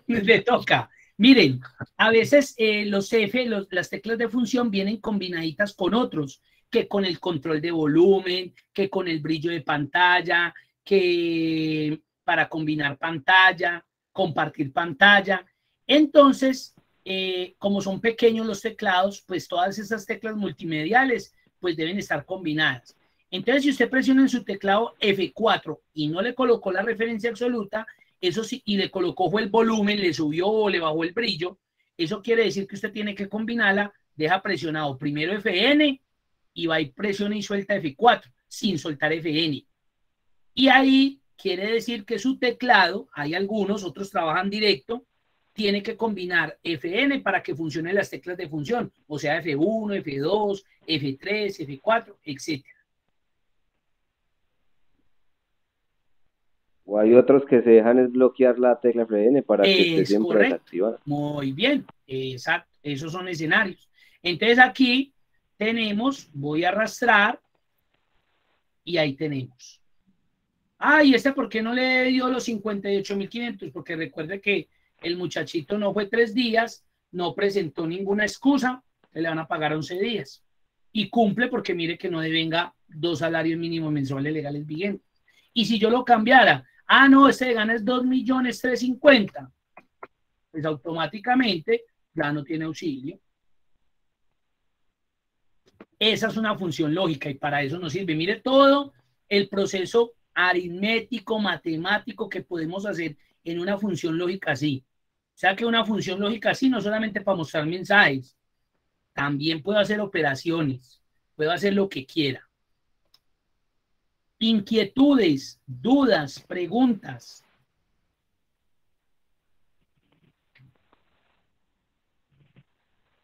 Le toca. Miren, a veces los F, las teclas de función vienen combinaditas con otros, que con el control de volumen, que con el brillo de pantalla, que para combinar pantalla, compartir pantalla. Entonces, como son pequeños los teclados, pues todas esas teclas multimediales pues deben estar combinadas. Entonces, si usted presiona en su teclado F4 y no le colocó la referencia absoluta, eso sí, y le colocó fue el volumen, le subió o le bajó el brillo, eso quiere decir que usted tiene que combinarla, deja presionado primero FN y va y presiona y suelta F4 sin soltar FN. Y ahí quiere decir que su teclado, hay algunos, otros trabajan directo, tiene que combinar FN para que funcionen las teclas de función, o sea, F1, F2, F3, F4, etc. O hay otros que se dejan es bloquear la tecla FN para que esté siempre desactivada. Muy bien, exacto, esos son escenarios. Entonces aquí tenemos, voy a arrastrar y ahí tenemos. ¿Y este por qué no le dio los 58.500? Porque recuerde que el muchachito no fue 3 días, no presentó ninguna excusa, se le van a pagar 11 días. Y cumple porque mire que no devenga 2 salarios mínimos mensuales legales vigentes. Y si yo lo cambiara, no, este gana es 2.350.000, pues automáticamente ya no tiene auxilio. Esa es una función lógica y para eso nos sirve. Mire todo el proceso aritmético, matemático que podemos hacer en una función lógica así. O sea que una función lógica así no solamente para mostrar mensajes, también puedo hacer operaciones, puedo hacer lo que quiera. Inquietudes, dudas, preguntas.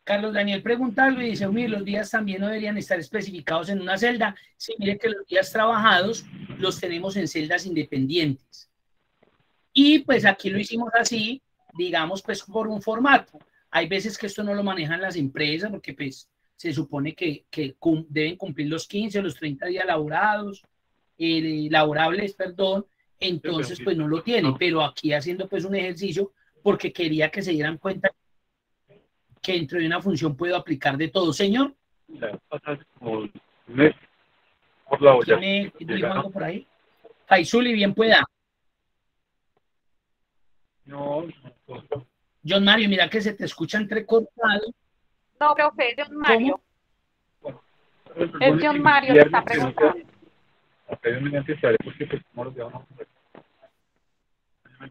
Carlos Daniel pregunta algo y dice, mire, los días también no deberían estar especificados en una celda. Sí, mire que los días trabajados los tenemos en celdas independientes. Y pues aquí lo hicimos así, digamos, pues por un formato. Hay veces que esto no lo manejan las empresas porque pues se supone que deben cumplir los 15 o los 30 días laborables, perdón, entonces pues no lo tienen. Pero aquí haciendo pues un ejercicio porque quería que se dieran cuenta que dentro de una función puedo aplicar de todo. Señor. ¿Tiene dijo algo por ahí? Faisuli, bien pueda. No. John Mario, mira que se te escucha entrecortado. No, profe, es John Mario. ¿Cómo? Es John Mario que está preguntando.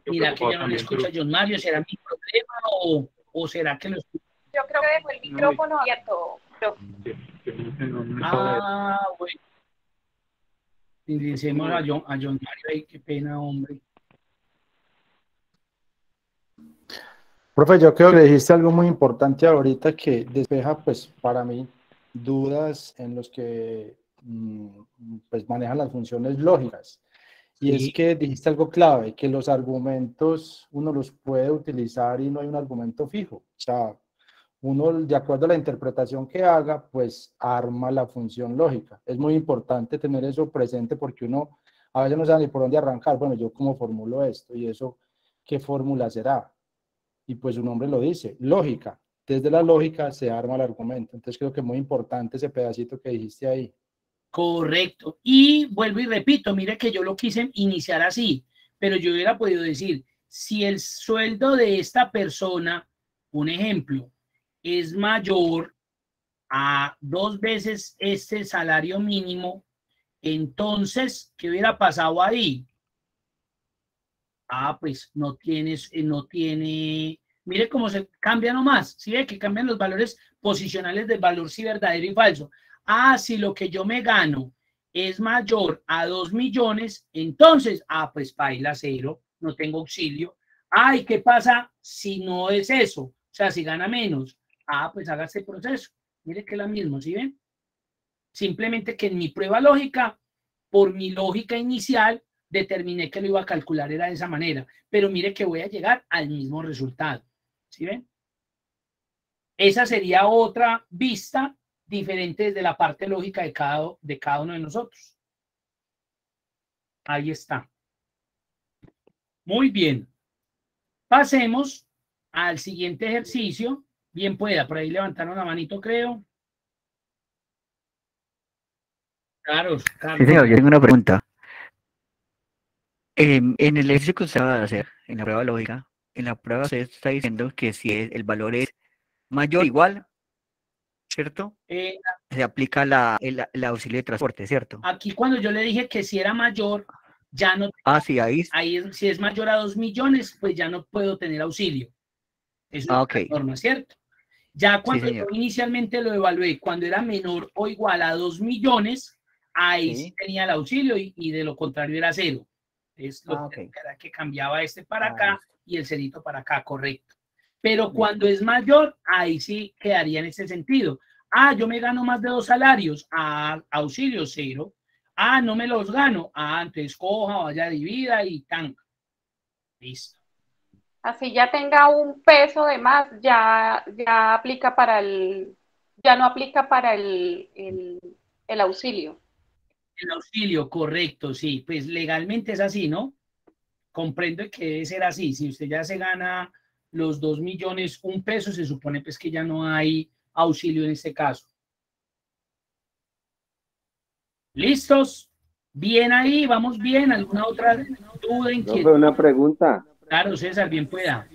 Mira que ya no le escucha a John Mario. ¿Será mi problema o será que lo escucha? Yo creo que dejó el micrófono abierto. Bueno. Y decimos a John Mario, ay, qué pena, hombre. Profe, yo creo que dijiste algo muy importante ahorita que despeja, pues, para mí, dudas en los que pues manejan las funciones lógicas. Y es que dijiste algo clave, que los argumentos uno los puede utilizar y no hay un argumento fijo. O sea, uno, de acuerdo a la interpretación que haga, pues arma la función lógica. Es muy importante tener eso presente porque uno a veces no sabe ni por dónde arrancar. Bueno, yo cómo formulo esto y eso, ¿qué fórmula será? Y pues su nombre lo dice, lógica. Desde la lógica se arma el argumento. Entonces creo que es muy importante ese pedacito que dijiste ahí. Correcto. Y vuelvo y repito, mire que yo lo quise iniciar así, pero yo hubiera podido decir, si el sueldo de esta persona, un ejemplo, es mayor a 2 veces este salario mínimo, entonces, ¿qué hubiera pasado ahí? Pues no tiene, mire cómo se cambia nomás, ¿sí ve que cambian los valores posicionales del valor si verdadero y falso? Si lo que yo me gano es mayor a 2 millones, entonces, pues paila 0, no tengo auxilio. ¿Y qué pasa si no es eso? O sea, si gana menos, pues haga este proceso. Mire que es lo mismo, ¿sí ven? Simplemente que en mi prueba lógica, por mi lógica inicial, determiné que lo iba a calcular era de esa manera, pero mire que voy a llegar al mismo resultado, ¿sí ven? Esa sería otra vista diferente desde la parte lógica de cada uno de nosotros. Ahí está. Muy bien. Pasemos al siguiente ejercicio. Bien pueda, por ahí levantaron la manito, creo. Carlos. Sí, señor, yo tengo una pregunta. En el ejercicio que usted va a hacer, en la prueba lógica, en la prueba usted está diciendo que si el valor es mayor o igual, ¿cierto? Se aplica el auxilio de transporte, ¿cierto? Aquí cuando yo le dije que si era mayor, ya no... sí, ahí si es mayor a 2 millones, pues ya no puedo tener auxilio. Eso es la norma, ¿cierto? Ya cuando yo inicialmente lo evalué, cuando era menor o igual a 2 millones, ahí sí tenía el auxilio y de lo contrario era 0. Es lo que cambiaba este para acá y el cerito para acá, correcto. Pero cuando es mayor, ahí sí quedaría en ese sentido. Yo me gano más de 2 salarios, auxilio 0. No me los gano, entonces coja, vaya, divida y tan. Listo. Así ya tenga un peso de más, ya aplica para ya no aplica para el auxilio. El auxilio, correcto, sí. Pues legalmente es así, ¿no? Comprendo que debe ser así. Si usted ya se gana los 2 millones, $1, se supone pues que ya no hay auxilio en este caso. ¿Listos? Bien ahí, vamos bien. ¿Alguna otra duda, inquietud? Una pregunta. Claro, César, bien pueda.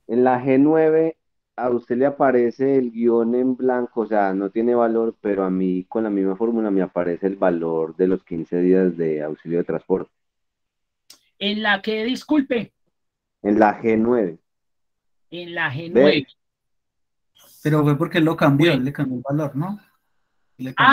En la G9 a usted le aparece el guión en blanco, o sea, no tiene valor, pero a mí con la misma fórmula me aparece el valor de los 15 días de auxilio de transporte. ¿En la que, disculpe? En la G9. En la G9. ¿Ve? Pero fue porque lo cambió, le cambió el valor, ¿no?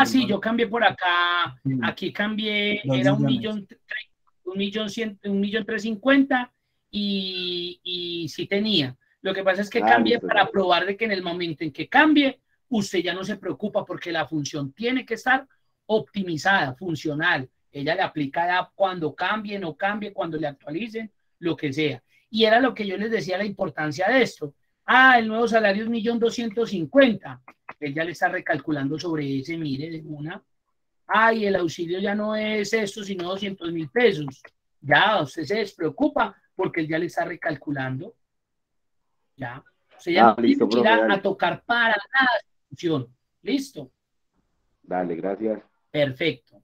Sí, yo cambié por acá. Sí. Aquí cambié, era 1.350.000 y sí tenía. Lo que pasa es que cambié para probar de que en el momento en que cambie, usted ya no se preocupa porque la función tiene que estar optimizada, funcional. Ella le aplica ya cuando cambie, no cambie, cuando le actualicen, lo que sea. Y era lo que yo les decía, la importancia de esto. El nuevo salario es 1.250.000. Él ya le está recalculando sobre ese, mire, de una. Y el auxilio ya no es esto, sino 200.000 pesos. Ya, usted se despreocupa porque él ya le está recalculando. Ya. Usted ya no tiene que ir a tocar para nada de función. ¿Listo? Dale, gracias. Perfecto.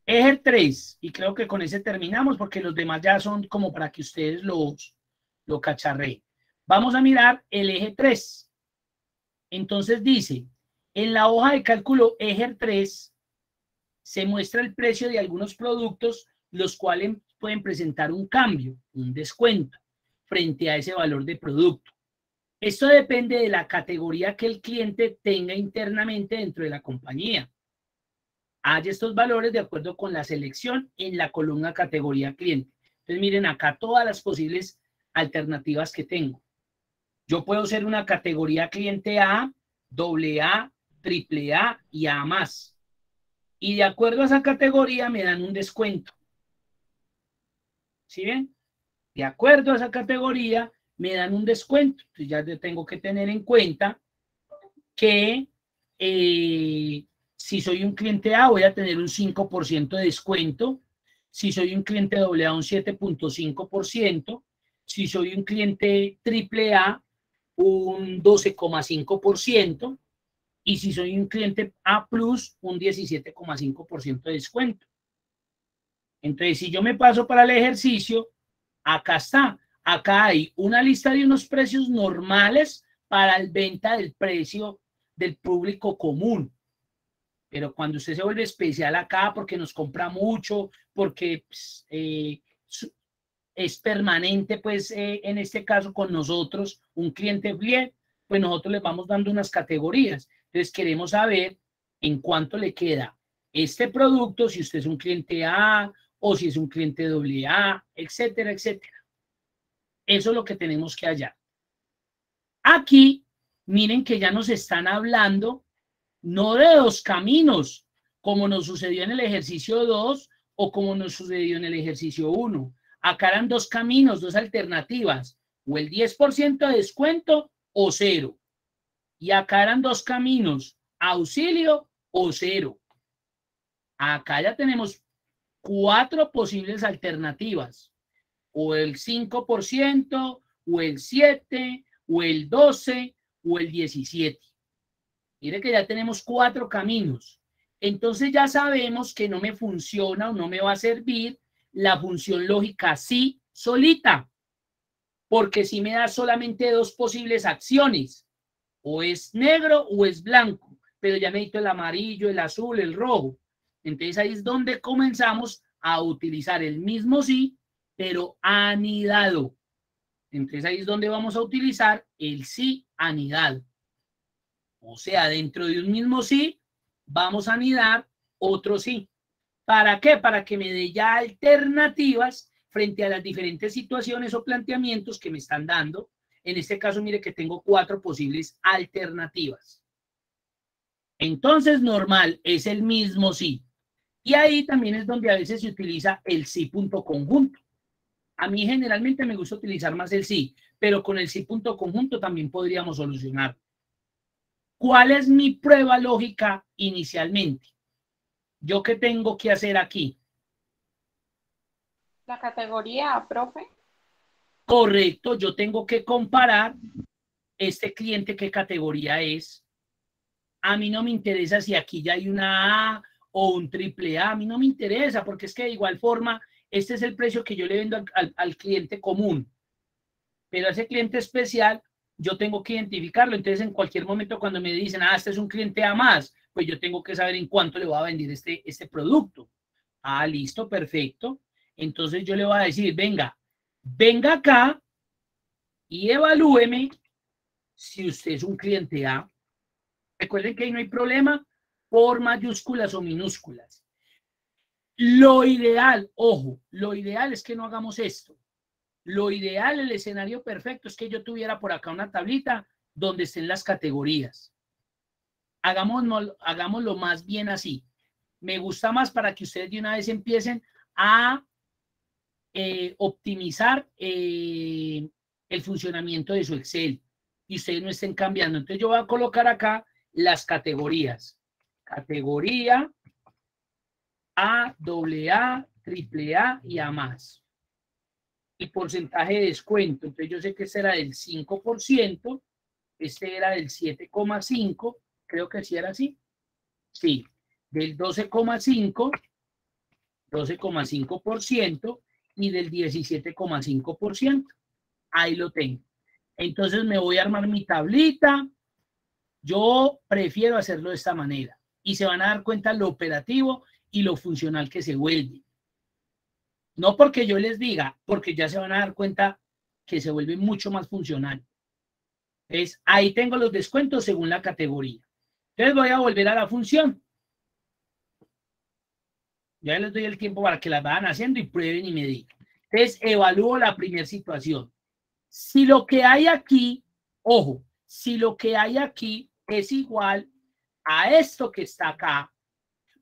Eje 3, y creo que con ese terminamos porque los demás ya son como para que ustedes lo cacharreen. Vamos a mirar el eje 3. Entonces dice, en la hoja de cálculo eje 3 se muestra el precio de algunos productos, los cuales pueden presentar un cambio, un descuento, frente a ese valor de producto. Esto depende de la categoría que el cliente tenga internamente dentro de la compañía. Hay estos valores de acuerdo con la selección en la columna categoría cliente. Entonces miren acá todas las posibles alternativas que tengo. Yo puedo ser una categoría cliente A, AA, AAA y A+. Y de acuerdo a esa categoría me dan un descuento. ¿Sí ven? De acuerdo a esa categoría me dan un descuento. Entonces ya tengo que tener en cuenta que si soy un cliente A voy a tener un 5% de descuento. Si soy un cliente AA, un 7.5%. Si soy un cliente AAA, un 12.5%. Y si soy un cliente A+, un 17.5% de descuento. Entonces, si yo me paso para el ejercicio, acá está. Acá hay una lista de unos precios normales para el venta del precio del público común. Pero cuando usted se vuelve especial acá porque nos compra mucho, porque es permanente, pues en este caso con nosotros, un cliente bien, pues nosotros le vamos dando unas categorías. Entonces queremos saber en cuánto le queda este producto, si usted es un cliente A o si es un cliente AA, etcétera, etcétera. Eso es lo que tenemos que hallar. Aquí, miren que ya nos están hablando no de dos caminos, como nos sucedió en el ejercicio 2 o como nos sucedió en el ejercicio 1. Acá eran dos caminos, dos alternativas, o el 10% de descuento o 0. Y acá eran dos caminos, auxilio o 0. Acá ya tenemos 4 posibles alternativas, o el 5%, o el 7%, o el 12%, o el 17%. Mire que ya tenemos 4 caminos. Entonces ya sabemos que no me funciona o no me va a servir la función lógica sí solita, porque sí me da solamente 2 posibles acciones, o es negro o es blanco, pero ya necesito el amarillo, el azul, el rojo. Entonces ahí es donde comenzamos a utilizar el mismo sí, pero anidado. Entonces ahí es donde vamos a utilizar el sí anidado. O sea, dentro de un mismo sí, vamos a anidar otro sí. ¿Para qué? Para que me dé ya alternativas frente a las diferentes situaciones o planteamientos que me están dando. En este caso, mire que tengo 4 posibles alternativas. Entonces, normal, es el mismo sí. Y ahí también es donde a veces se utiliza el sí punto conjunto. A mí generalmente me gusta utilizar más el sí, pero con el sí punto conjunto también podríamos solucionar. ¿Cuál es mi prueba lógica inicialmente? ¿Yo qué tengo que hacer aquí? La categoría, profe. Correcto, yo tengo que comparar este cliente qué categoría es. A mí no me interesa si aquí ya hay una A o un triple A, a mí no me interesa, porque es que de igual forma, este es el precio que yo le vendo al cliente común. Pero a ese cliente especial, yo tengo que identificarlo. Entonces, en cualquier momento cuando me dicen, este es un cliente A más, pues yo tengo que saber en cuánto le voy a vender este producto. Listo, perfecto. Entonces yo le voy a decir, venga acá y evalúeme si usted es un cliente A. Recuerden que ahí no hay problema por mayúsculas o minúsculas. Lo ideal, ojo, lo ideal es que no hagamos esto. Lo ideal, el escenario perfecto es que yo tuviera por acá una tablita donde estén las categorías. Hagámoslo más bien así. Me gusta más para que ustedes de una vez empiecen a optimizar el funcionamiento de su Excel y ustedes no estén cambiando. Entonces yo voy a colocar acá las categorías. Categoría A, AA, AAA y A más. El porcentaje de descuento. Entonces yo sé que este era del 5%, este era del 7,5%, creo que sí era así. Sí, del 12,5% y del 17,5%. Ahí lo tengo. Entonces me voy a armar mi tablita. Yo prefiero hacerlo de esta manera y se van a dar cuenta lo operativo y lo funcional que se vuelve. No porque yo les diga, porque ya se van a dar cuenta que se vuelve mucho más funcional. Entonces, ahí tengo los descuentos según la categoría. Entonces voy a volver a la función. Ya les doy el tiempo para que las vayan haciendo y prueben y me digan. Entonces, evalúo la primera situación. Si lo que hay aquí, ojo, si lo que hay aquí es igual a esto que está acá,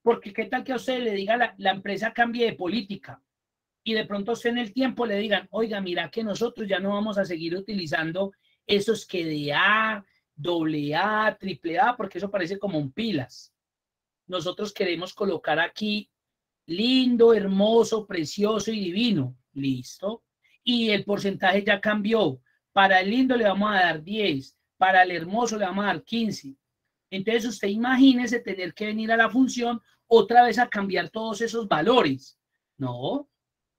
porque qué tal que a usted le diga la empresa cambie de política y de pronto usted en el tiempo le digan, oiga, mira que nosotros ya no vamos a seguir utilizando esos que de A, AA, AAA, porque eso parece como un pilas. Nosotros queremos colocar aquí lindo, hermoso, precioso y divino. Listo. Y el porcentaje ya cambió. Para el lindo le vamos a dar 10, para el hermoso le vamos a dar 15. Entonces usted imagínese tener que venir a la función otra vez a cambiar todos esos valores. No,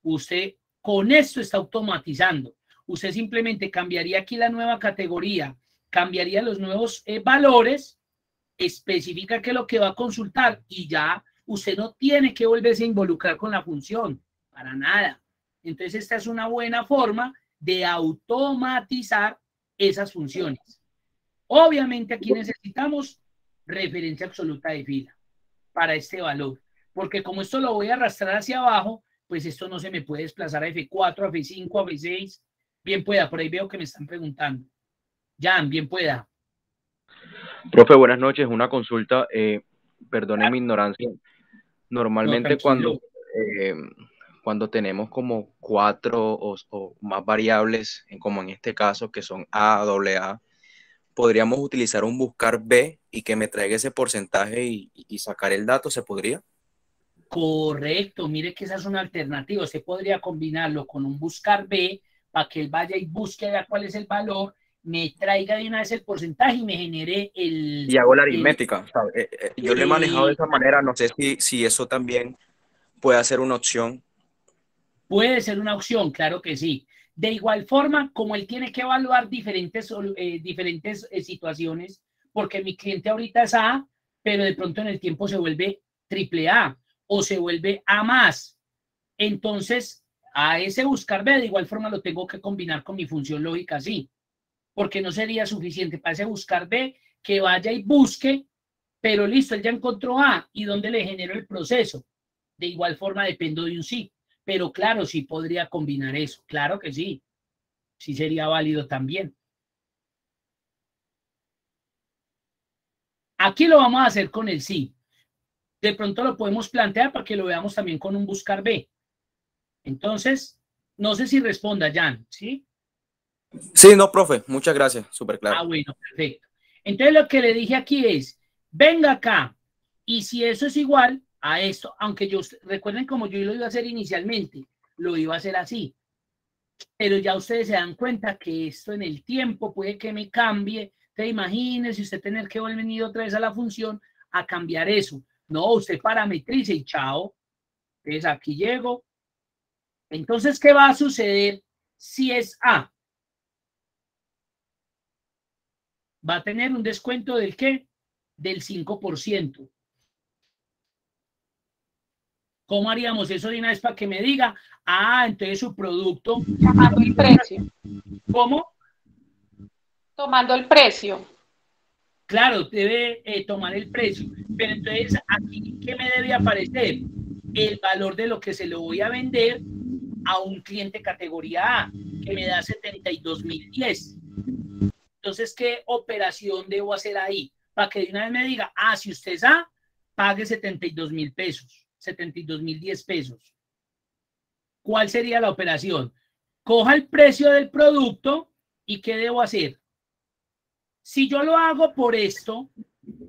usted con esto está automatizando. Usted simplemente cambiaría aquí la nueva categoría, cambiaría los nuevos valores, especifica qué es lo que va a consultar y ya usted no tiene que volverse a involucrar con la función, para nada. Entonces esta es una buena forma de automatizar esas funciones. Obviamente aquí necesitamos referencia absoluta de fila para este valor, porque como esto lo voy a arrastrar hacia abajo, pues esto no se me puede desplazar a F4, a F5, a F6. Bien pueda, por ahí veo que me están preguntando. Jan, bien pueda. Profe, buenas noches. Una consulta, perdone mi ignorancia. Normalmente No, cuando tenemos como 4 o más variables, como en este caso, que son A, AA, ¿podríamos utilizar un buscar B y que me traiga ese porcentaje y sacar el dato? ¿Se podría? Correcto, mire que esa es una alternativa. Usted podría combinarlo con un buscar B para que él vaya y busque a ver cuál es el valor, me traiga de una vez el porcentaje y me genere el... Y hago la aritmética. Yo lo he manejado de esa manera, no sé si eso también puede ser una opción. Puede ser una opción, claro que sí. De igual forma, como él tiene que evaluar diferentes situaciones, porque mi cliente ahorita es A, pero de pronto en el tiempo se vuelve AAA o se vuelve A más. Entonces, a ese buscar B, de igual forma lo tengo que combinar con mi función lógica, sí. Porque no sería suficiente para ese buscar B que vaya y busque, pero listo, él ya encontró A y dónde le genero el proceso. De igual forma dependo de un sí. Pero claro, sí podría combinar eso. Claro que sí. Sí sería válido también. Aquí lo vamos a hacer con el sí. De pronto lo podemos plantear para que lo veamos también con un buscar B. Entonces, no sé si responda, Jan, ¿sí? Sí, no, profe. Muchas gracias. Súper claro. Bueno, perfecto. Entonces lo que le dije aquí es, venga acá. Y si eso es igual, a esto, aunque recuerden como yo lo iba a hacer inicialmente, lo iba a hacer así. Pero ya ustedes se dan cuenta que esto en el tiempo puede que me cambie. Te imagines usted tener que venir otra vez a la función a cambiar eso. No, usted parametrice y chao. Entonces aquí llego. Entonces, ¿qué va a suceder si es A? Va a tener un descuento del ¿qué? Del 5%. ¿Cómo haríamos eso de una vez para que me diga? Ah, entonces su producto... Tomando el precio. ¿Cómo? Tomando el precio. Claro, debe tomar el precio. Pero entonces, aquí, ¿qué me debe aparecer? El valor de lo que se lo voy a vender a un cliente categoría A, que me da 72.010. Entonces, ¿qué operación debo hacer ahí? Para que de una vez me diga, ah, si usted es A, pague 72.000 pesos, 72.010 pesos. ¿Cuál sería la operación? Coja el precio del producto y ¿qué debo hacer? Si yo lo hago por esto,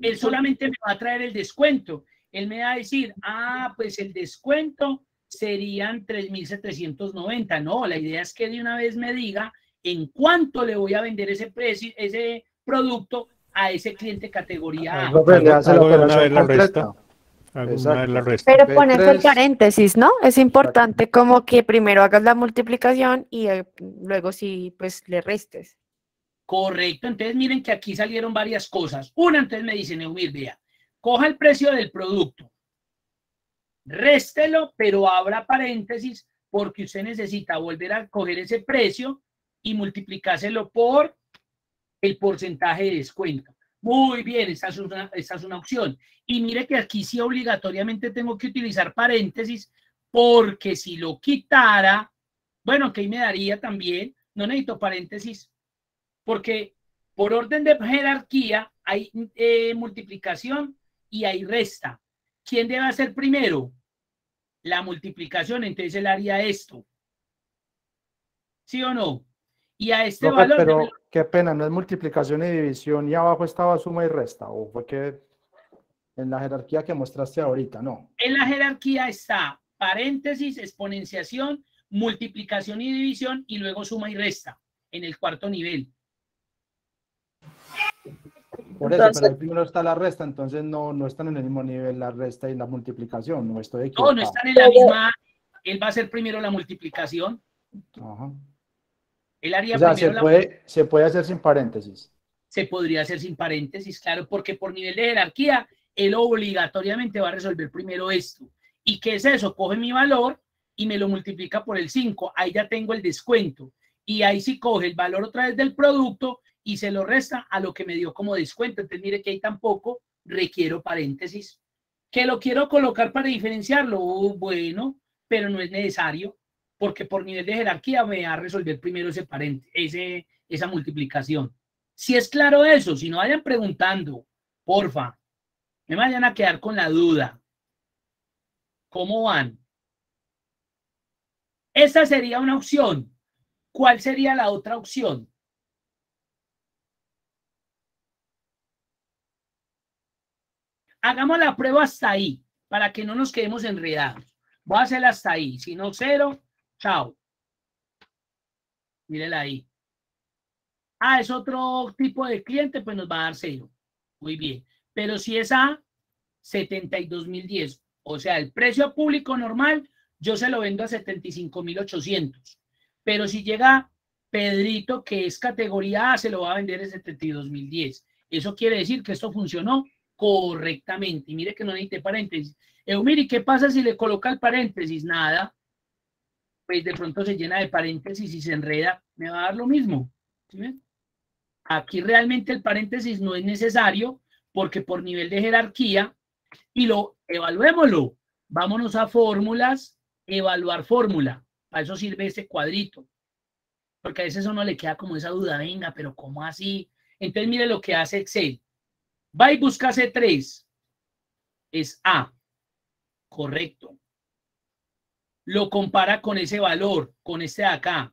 él solamente me va a traer el descuento. Él me va a decir, ah, pues el descuento serían 3.790. No, la idea es que de una vez me diga en cuánto le voy a vender ese precio, ese producto a ese cliente categoría A. Pero pones el paréntesis, ¿no? Es importante como que primero hagas la multiplicación y luego sí, pues le restes. Correcto, entonces miren que aquí salieron varias cosas. Una, entonces me dice Neumir, vea, coja el precio del producto, réstelo, pero abra paréntesis porque usted necesita volver a coger ese precio y multiplicárselo por el porcentaje de descuento. Muy bien, esta es una opción. Y mire que aquí sí obligatoriamente tengo que utilizar paréntesis porque si lo quitara, bueno, que ahí me daría también, no necesito paréntesis, porque por orden de jerarquía hay multiplicación y hay resta. ¿Quién debe hacer primero? La multiplicación, entonces él haría esto. ¿Sí o no? Y a este valor... Pero qué pena, no es multiplicación y división y abajo estaba suma y resta, o fue que en la jerarquía que mostraste ahorita, no. En la jerarquía está paréntesis, exponenciación, multiplicación y división y luego suma y resta en el cuarto nivel. Por eso, pero ahí primero está la resta, entonces no están en el mismo nivel la resta y la multiplicación, no estoy equivocado. No están en la misma, él va a hacer primero la multiplicación. Ajá. Él haría o sea, primero se puede hacer sin paréntesis. Se podría hacer sin paréntesis, claro, porque por nivel de jerarquía, él obligatoriamente va a resolver primero esto. ¿Y qué es eso? Coge mi valor y me lo multiplica por el 5, ahí ya tengo el descuento. Y ahí sí coge el valor otra vez del producto y se lo resta a lo que me dio como descuento. Entonces mire que ahí tampoco requiero paréntesis. ¿Que lo quiero colocar para diferenciarlo? Bueno, pero no es necesario, porque por nivel de jerarquía me va a resolver primero ese paréntesis, esa multiplicación. Si es claro eso, si no vayan preguntando, porfa, me vayan a quedar con la duda. ¿Cómo van? Esa sería una opción. ¿Cuál sería la otra opción? Hagamos la prueba hasta ahí, para que no nos quedemos enredados. Voy a hacerla hasta ahí. Si no, 0, chao. Mírela ahí. Ah, es otro tipo de cliente, pues nos va a dar 0. Muy bien. Pero si es A, 72.010. O sea, el precio público normal, yo se lo vendo a 75.800. Pero si llega Pedrito, que es categoría A, se lo va a vender en 72.010. Eso quiere decir que esto funcionó correctamente. Y mire que no necesité paréntesis. Mire, ¿qué pasa si le coloca el paréntesis? Nada. Pues de pronto se llena de paréntesis y se enreda. Me va a dar lo mismo. ¿Sí ven? Aquí realmente el paréntesis no es necesario porque por nivel de jerarquía, y evaluémoslo. Vámonos a fórmulas, evaluar fórmula. Para eso sirve este cuadrito. Porque a veces a uno le queda como esa duda, venga, pero ¿cómo así? Entonces mire lo que hace Excel. Va y busca C3. Es A. Correcto. Lo compara con ese valor, con este de acá.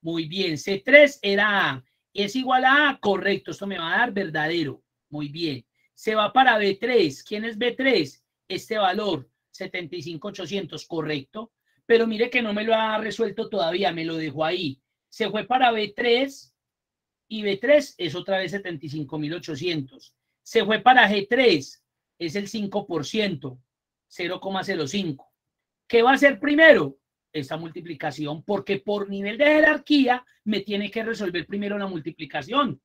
Muy bien. C3 era A. ¿Es igual a A? Correcto. Esto me va a dar verdadero. Muy bien. Se va para B3. ¿Quién es B3? este valor, 75.800, correcto, pero mire que no me lo ha resuelto todavía, me lo dejó ahí. Se fue para B3 y B3 es otra vez 75.800. Se fue para G3, es el 5%, 0,05. ¿Qué va a hacer primero? Esta multiplicación, porque por nivel de jerarquía me tiene que resolver primero la multiplicación.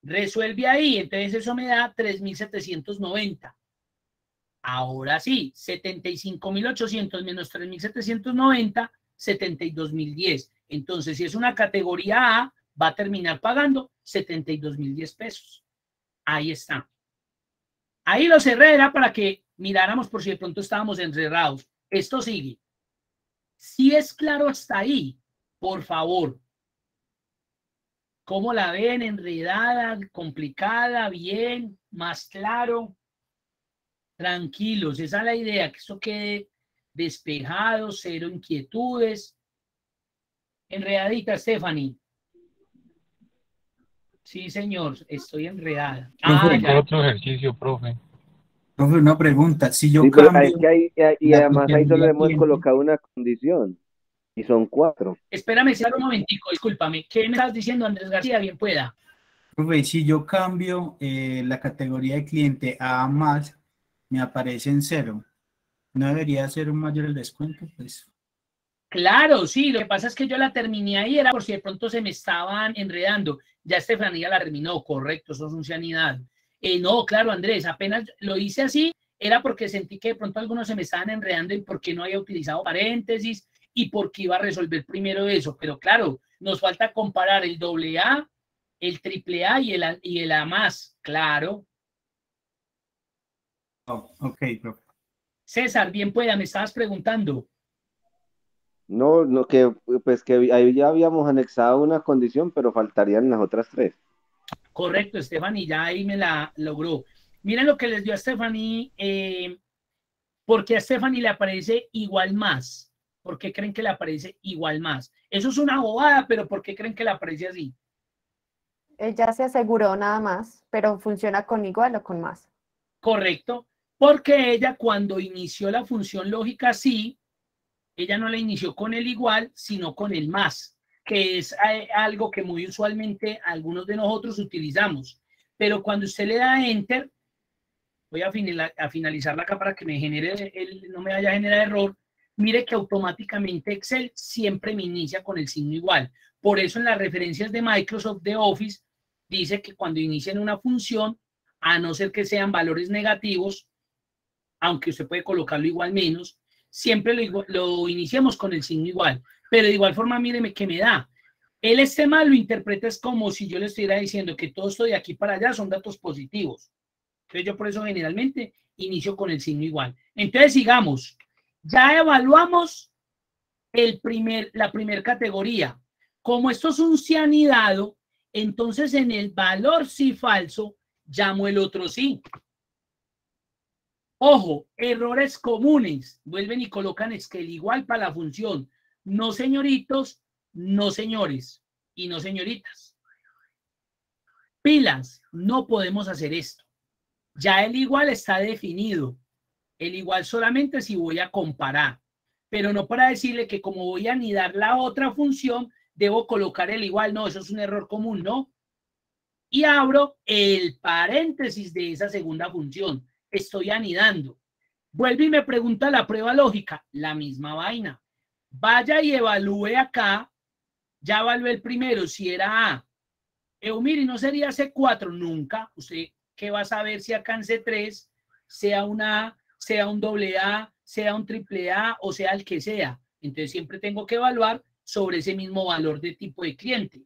Resuelve ahí, entonces eso me da 3.790. Ahora sí, 75.800 menos 3.790, 72.010. Entonces, si es una categoría A, va a terminar pagando 72.010 pesos. Ahí está. Ahí lo cerré, era para que miráramos por si de pronto estábamos encerrados. Esto sigue. Si es claro hasta ahí, por favor. ¿Cómo la ven? ¿Enredada? ¿Complicada? ¿Bien? ¿Más claro? Tranquilos, esa es la idea, que esto quede despejado, cero inquietudes. Enredadita, Stephanie. Sí, señor, estoy enredada. Otro ejercicio, profe. Profe, una pregunta. Si yo Sí, pero cambio... es que y además ahí solo hemos colocado una condición. Y son 4. Espérame, un momentico, discúlpame. ¿Qué me estás diciendo, Andrés García? Bien pueda. Profe, si yo cambio la categoría de cliente a A+, me aparece en 0. ¿No debería ser un mayor el descuento? Pues... Claro, sí, lo que pasa es que yo la terminé ahí, era por si de pronto se me estaban enredando. Ya Estefanía la terminó, correcto, eso es un sanidad. No, claro, Andrés, apenas lo hice así, era porque sentí que de pronto algunos se me estaban enredando en por qué no había utilizado paréntesis y por qué iba a resolver primero eso. Pero claro, nos falta comparar el AA, el AAA y el A+, claro. Oh, ok, profe. César, bien pueda, me estabas preguntando. No, que ahí ya habíamos anexado una condición, pero faltarían las otras 3. Correcto, Stephanie, ya ahí me la logró. Miren lo que les dio a Stephanie, porque a Stephanie le aparece igual más. ¿Por qué creen que le aparece igual más? Eso es una bobada, pero ¿por qué creen que le aparece así? Ella se aseguró nada más, pero funciona con igual o con más. Correcto, porque ella cuando inició la función lógica sí, ella no la inició con el igual, sino con el más, que es algo que muy usualmente algunos de nosotros utilizamos. Pero cuando usted le da Enter, voy a finalizarla acá para que me genere no me vaya a generar error, mire que automáticamente Excel siempre me inicia con el signo igual. Por eso en las referencias de Microsoft de Office dice que cuando inicien una función, a no ser que sean valores negativos, aunque usted puede colocarlo igual menos, siempre lo iniciamos con el signo igual. Pero de igual forma, míreme que me da. El mal lo interpreta es como si yo le estuviera diciendo que todo esto de aquí para allá son datos positivos. Entonces yo por eso generalmente inicio con el signo igual. Entonces sigamos. Ya evaluamos la primera categoría. Como esto es un sí anidado, entonces en el valor sí falso llamo el otro sí. Ojo, errores comunes. Vuelven y colocan es que el igual para la función. No señoritos, no señores y no señoritas. Pilas, no podemos hacer esto. Ya el igual está definido. El igual solamente si voy a comparar, pero no para decirle que como voy a anidar la otra función, debo colocar el igual. No, eso es un error común, ¿no? Y abro el paréntesis de esa segunda función. Estoy anidando. Vuelve y me pregunta la prueba lógica. La misma vaina. Vaya y evalúe acá. Ya evalué el primero, si era A. Eumiri, ¿no sería C4? Nunca. ¿Usted qué va a saber si acá en C3 sea una A, sea un AA, sea un AAA o sea el que sea? Entonces siempre tengo que evaluar sobre ese mismo valor de tipo de cliente.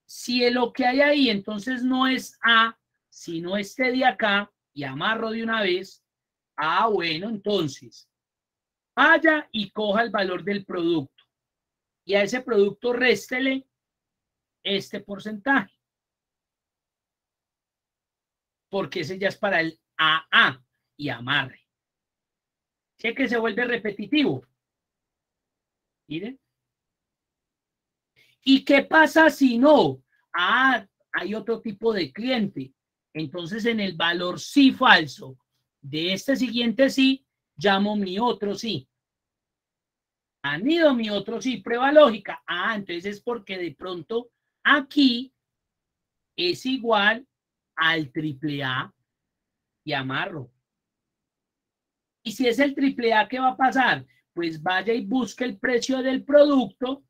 Si lo que hay ahí entonces no es A, sino este de acá, y amarro de una vez, bueno, entonces vaya y coja el valor del producto y a ese producto réstele este porcentaje, porque ese ya es para el AA y amarre. ¿Sí que se vuelve repetitivo? Miren. ¿Y qué pasa si no? Hay otro tipo de cliente. Entonces, en el valor sí falso, de este siguiente sí, llamo mi otro sí. Anido mi otro sí, prueba lógica. Ah, entonces es porque de pronto aquí es igual al AAA y amarro. Y si es el AAA, ¿qué va a pasar? Pues vaya y busque el precio del producto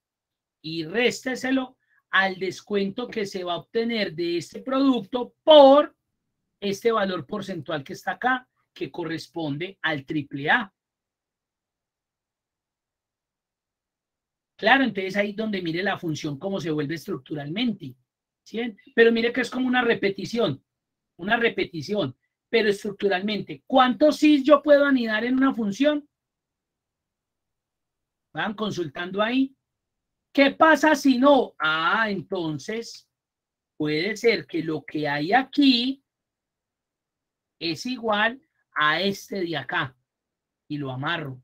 y résteselo al descuento que se va a obtener de este producto por este valor porcentual que está acá, que corresponde al AAA. Claro, entonces ahí es donde mire la función cómo se vuelve estructuralmente. ¿Sí? Pero mire que es como una repetición, pero estructuralmente. ¿Cuántos sís yo puedo anidar en una función? Van consultando ahí. ¿Qué pasa si no? Ah, entonces puede ser que lo que hay aquí es igual a este de acá y lo amarro.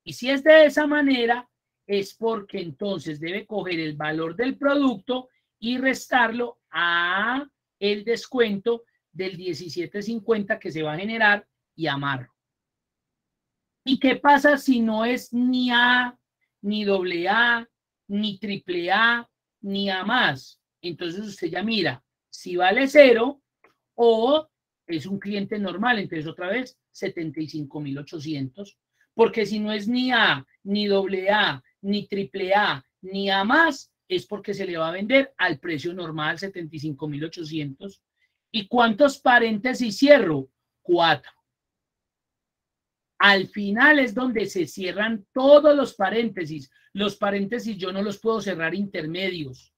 Y si es de esa manera, es porque entonces debe coger el valor del producto y restarlo a el descuento del 17.50 que se va a generar y amarro. ¿Y qué pasa si no es ni A, ni AA, ni AAA, ni A más? Entonces usted ya mira si vale 0 o es un cliente normal. Entonces otra vez 75.800. Porque si no es ni A, ni AA, ni AAA, ni A más, es porque se le va a vender al precio normal 75.800. ¿Y cuántos paréntesis cierro? 4. Al final es donde se cierran todos los paréntesis. Los paréntesis yo no los puedo cerrar intermedios.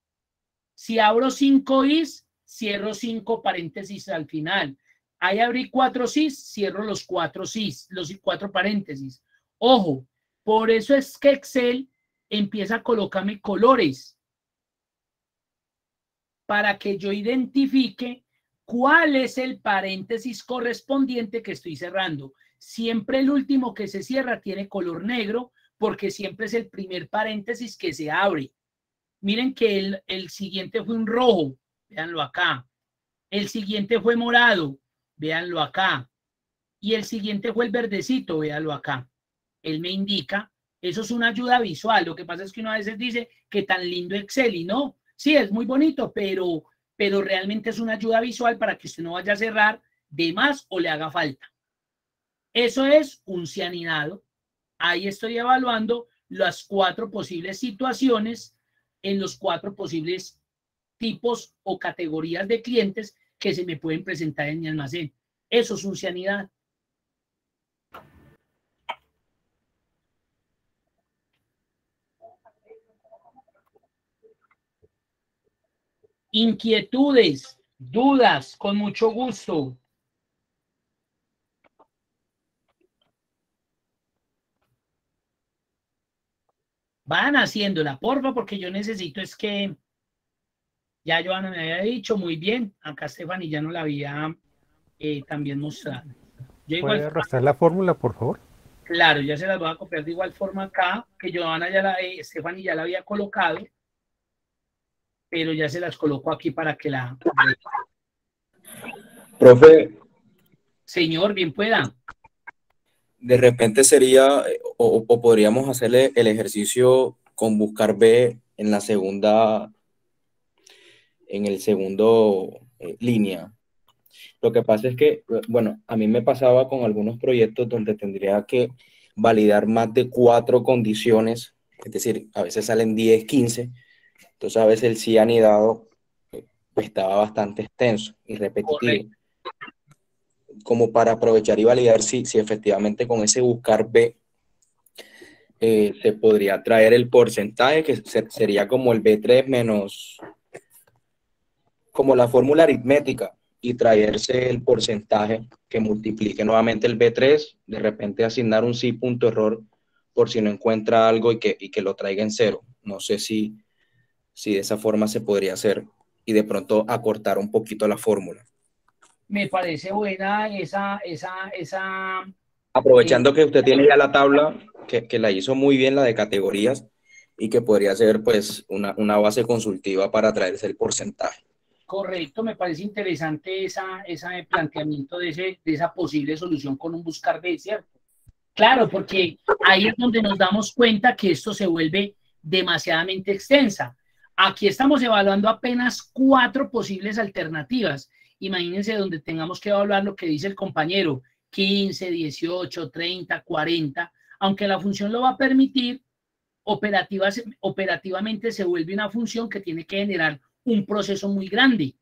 Si abro 5 is, cierro 5 paréntesis al final. Ahí abrí 4 sis, cierro los 4 sis, los 4 paréntesis. Ojo, por eso es que Excel empieza a colocarme colores para que yo identifique cuál es el paréntesis correspondiente que estoy cerrando. Siempre el último que se cierra tiene color negro porque siempre es el primer paréntesis que se abre. Miren que el siguiente fue un rojo, véanlo acá. El siguiente fue morado, véanlo acá. Y el siguiente fue el verdecito, véanlo acá. Él me indica, eso es una ayuda visual. Lo que pasa es que uno a veces dice que tan lindo Excel y no. Sí, es muy bonito, pero realmente es una ayuda visual para que usted no vaya a cerrar de más o le haga falta. Eso es un cianidado. Ahí estoy evaluando las 4 posibles situaciones en los 4 posibles tipos o categorías de clientes que se me pueden presentar en mi almacén. Eso es un cianidad. Inquietudes, dudas, con mucho gusto. Van haciéndola, porfa, porque yo necesito es que ya Joana me había dicho muy bien. Acá Stephanie ya no la había también mostrado. ¿Puede arrastrar la fórmula, por favor? Claro, ya se las voy a copiar de igual forma acá, que Joana ya Stephanie ya la había colocado, pero ya se las coloco aquí para que la... Profe. Señor, bien pueda. De repente sería, o podríamos hacerle el ejercicio con buscar B en la segunda, en el segundo línea. Lo que pasa es que, bueno, a mí me pasaba con algunos proyectos donde tendría que validar más de 4 condiciones, es decir, a veces salen 10, 15, entonces a veces el sí anidado estaba bastante extenso y repetitivo. Correcto. Como para aprovechar y validar si efectivamente con ese buscar B se podría traer el porcentaje, que sería como el B3 menos, como la fórmula aritmética, y traerse el porcentaje que multiplique nuevamente el B3, de repente asignar un sí punto error por si no encuentra algo y que lo traiga en 0. No sé si de esa forma se podría hacer y de pronto acortar un poquito la fórmula. Me parece buena esa aprovechando que usted tiene ya la tabla, que la hizo muy bien, la de categorías, y que podría ser pues una base consultiva para traerse el porcentaje. Correcto, me parece interesante ese planteamiento de esa posible solución con un buscar B, ¿cierto? Claro, porque ahí es donde nos damos cuenta que esto se vuelve demasiadamente extensa. Aquí estamos evaluando apenas 4 posibles alternativas. Imagínense donde tengamos que evaluar lo que dice el compañero, 15, 18, 30, 40, aunque la función lo va a permitir, operativamente se vuelve una función que tiene que generar un proceso muy grande.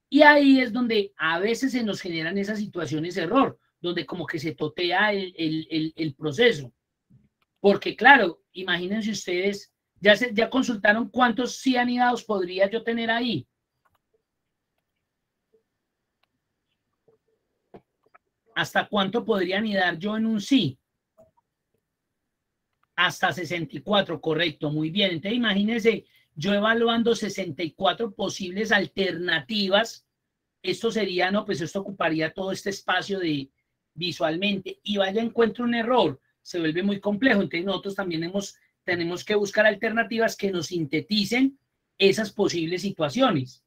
Y ahí es donde a veces se nos generan esas situaciones de error, donde como que se totea el proceso. Porque claro, imagínense ustedes, ya consultaron cuántos sí anidados podría yo tener ahí. ¿Hasta cuánto podría anidar yo en un sí? Hasta 64, correcto, muy bien. Entonces imagínense, yo evaluando 64 posibles alternativas, esto sería, no, pues esto ocuparía todo este espacio visualmente, y vaya encuentro un error, se vuelve muy complejo. Entonces nosotros también tenemos que buscar alternativas que nos sinteticen esas posibles situaciones.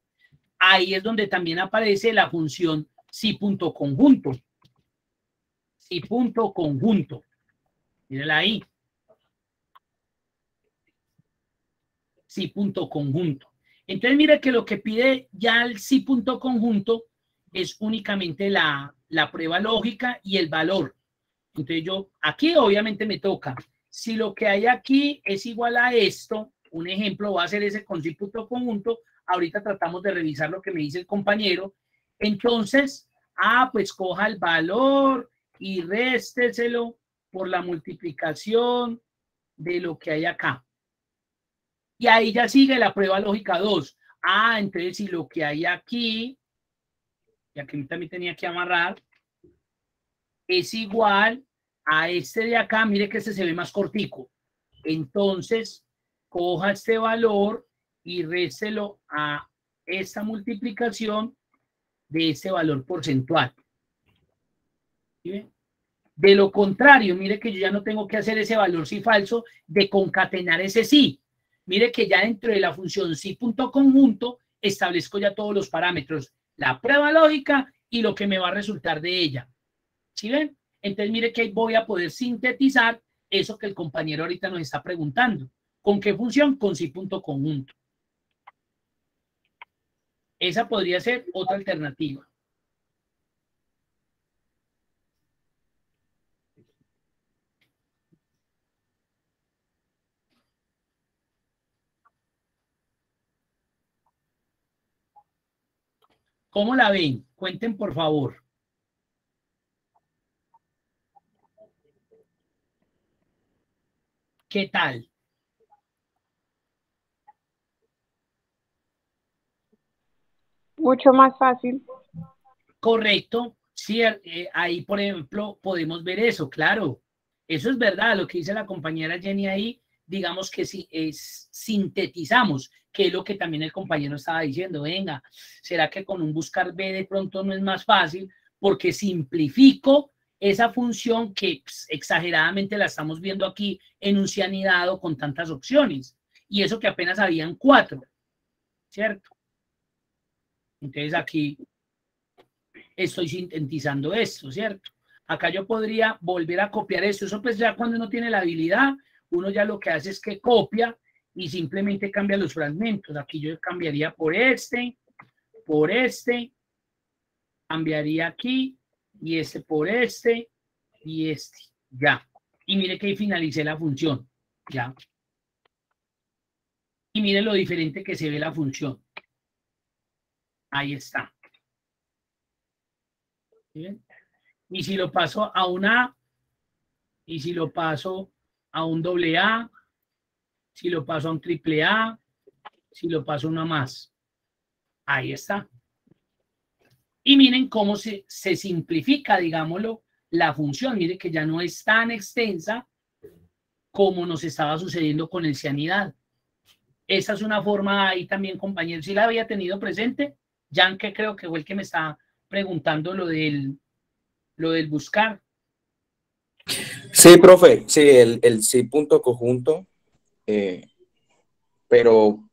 Ahí es donde también aparece la función si.conjunto. Si.conjunto. Mírala ahí. Si.conjunto. Entonces mire que lo que pide ya el si.conjunto es únicamente la prueba lógica y el valor. Entonces yo, aquí obviamente me toca, si lo que hay aquí es igual a esto, un ejemplo va a ser ese con si.conjunto, ahorita tratamos de revisar lo que me dice el compañero, entonces, pues coja el valor y résteselo por la multiplicación de lo que hay acá. Y ahí ya sigue la prueba lógica 2. Entonces si lo que hay aquí, y aquí también tenía que amarrar, es igual a este de acá, mire que este se ve más cortico. Entonces, coja este valor y réstelo a esta multiplicación de este valor porcentual. ¿Sí ven? De lo contrario, mire que yo ya no tengo que hacer ese valor sí falso de concatenar ese sí. Mire que ya dentro de la función si.conjunto establezco ya todos los parámetros, la prueba lógica y lo que me va a resultar de ella. ¿Sí ven? Entonces mire que voy a poder sintetizar eso que el compañero ahorita nos está preguntando. ¿Con qué función? Con si.conjunto. Esa podría ser otra alternativa. ¿Cómo la ven? Cuenten, por favor. ¿Qué tal? Mucho más fácil. Correcto. Sí, ahí, por ejemplo, podemos ver eso, claro. Eso es verdad, lo que dice la compañera Jenny ahí, digamos que sí, sintetizamos, que es lo que también el compañero estaba diciendo. Venga, ¿será que con un buscar B de pronto no es más fácil? Porque simplifico esa función que exageradamente la estamos viendo aquí en un cianidado con tantas opciones. Y eso que apenas habían 4, ¿cierto? Entonces aquí estoy sintetizando esto, ¿cierto? Acá yo podría volver a copiar esto. Eso pues ya cuando uno tiene la habilidad, uno ya lo que hace es que copia y simplemente cambia los fragmentos. Aquí yo cambiaría por este, cambiaría aquí, y este por este, y este, ya. Y mire que ahí finalicé la función, ya. Y mire lo diferente que se ve la función. Ahí está. ¿Bien? Y si lo paso a un A, y si lo paso a un doble A, si lo paso a un triple A, si lo paso a una más. Ahí está. Y miren cómo se simplifica, digámoslo, la función. Miren que ya no es tan extensa como nos estaba sucediendo con el cianidad. Esa es una forma ahí también, compañeros. Si la había tenido presente, Jan, que creo que fue el que me está preguntando lo del buscar. Sí, profe, sí, el sí punto conjunto, pero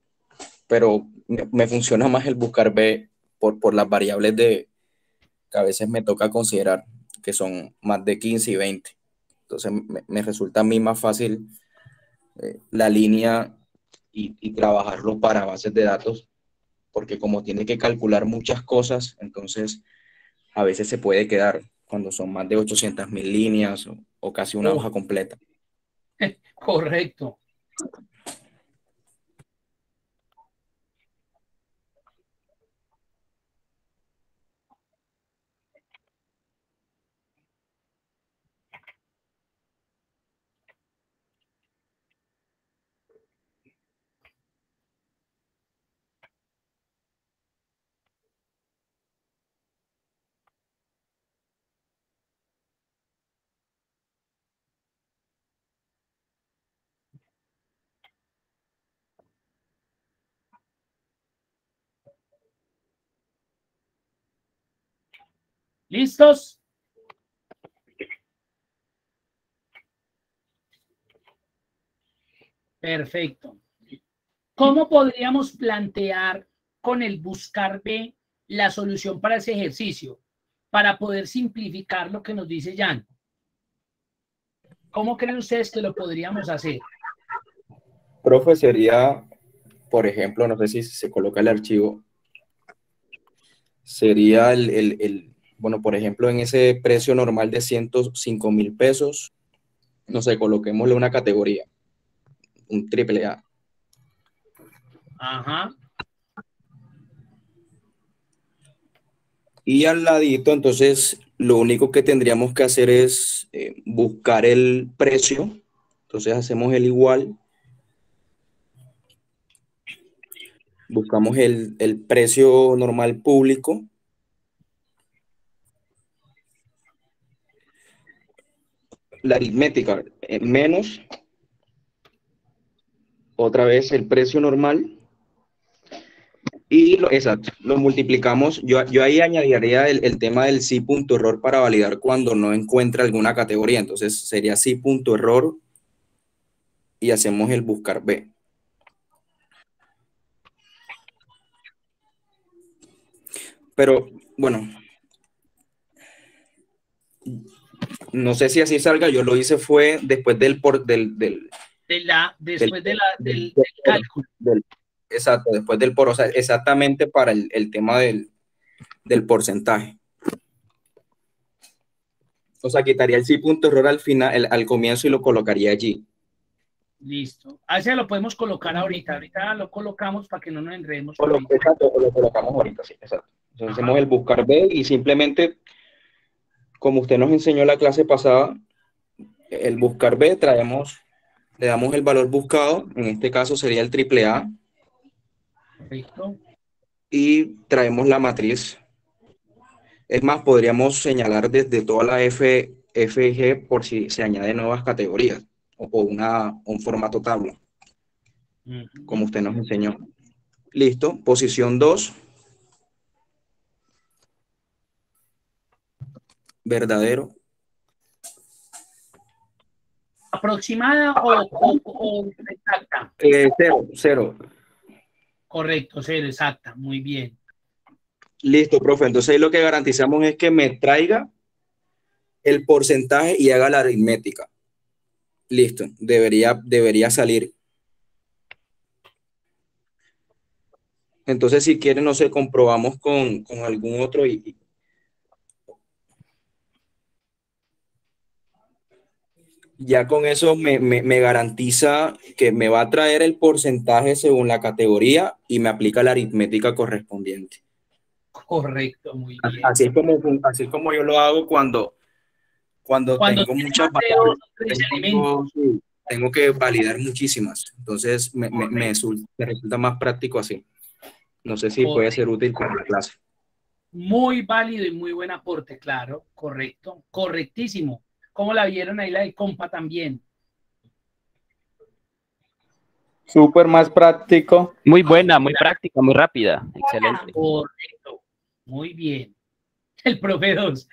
me funciona más el buscar B por las variables que a veces me toca considerar, que son más de 15 y 20. Entonces me resulta a mí más fácil la línea y trabajarlo para bases de datos, porque como tiene que calcular muchas cosas, entonces a veces se puede quedar cuando son más de 800.000 líneas o casi una hoja completa. Correcto. ¿Listos? Perfecto. ¿Cómo podríamos plantear con el buscar B la solución para ese ejercicio? Para poder simplificar lo que nos dice Jan. ¿Cómo creen ustedes que lo podríamos hacer? Profe, sería, por ejemplo, no sé si se coloca el archivo, sería bueno, por ejemplo, en ese precio normal de 105.000 pesos, no sé, coloquémosle una categoría, un AAA. Ajá. Y al ladito, entonces, lo único que tendríamos que hacer es buscar el precio. Entonces hacemos el igual. Buscamos el precio normal público. La aritmética, menos. Otra vez el precio normal. Y exacto, lo multiplicamos. Yo ahí añadiría el tema del sí.error para validar cuando no encuentra alguna categoría. Entonces sería sí.error y hacemos el buscar B. Pero bueno, no sé si así salga. Yo lo hice fue después del cálculo. Exacto, después del por, o sea, exactamente para el tema del porcentaje. O sea, quitaría el sí.error al final, al comienzo y lo colocaría allí. Listo. A ese lo podemos colocar ahorita. Ahorita lo colocamos para que no nos enredemos. Exacto, lo colocamos ahorita, sí, exacto. Entonces hacemos el buscar B y simplemente, como usted nos enseñó en la clase pasada, el buscar B le damos el valor buscado, en este caso sería el AAA. Perfecto. Y traemos la matriz. Es más, podríamos señalar desde toda la FG por si se añaden nuevas categorías o un formato tabla, como usted nos enseñó. Listo, posición 2. Verdadero. ¿Aproximada o exacta? 0. Correcto, 0, exacta. Muy bien. Listo, profe. Entonces ahí lo que garantizamos es que me traiga el porcentaje y haga la aritmética. Listo, debería salir. Entonces, si quieren, no sé, comprobamos con algún otro ya con eso me garantiza que me va a traer el porcentaje según la categoría y me aplica la aritmética correspondiente. Correcto, muy bien. Así es como yo lo hago cuando tengo muchas variables, tengo que validar muchísimas. Entonces me resulta más práctico así. No sé si puede ser útil para la clase. Muy válido y muy buen aporte, claro, correcto, correctísimo. ¿Cómo la vieron ahí la de compa también? Súper más práctico. Muy buena, muy práctica, muy rápida. Excelente. Correcto, muy bien. El profe 2.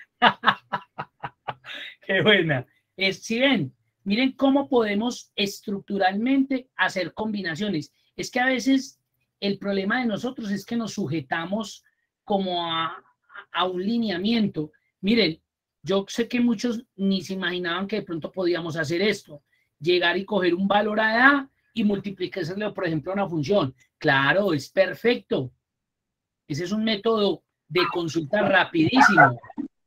Qué buena. Si ven, miren cómo podemos estructuralmente hacer combinaciones. Es que a veces El problema de nosotros es que nos sujetamos como a un lineamiento. Miren, yo sé que muchos ni se imaginaban que de pronto podíamos hacer esto, llegar y coger un valor A y multiplicárselo, por ejemplo, a una función. Claro, es perfecto. Ese es un método de consulta rapidísimo.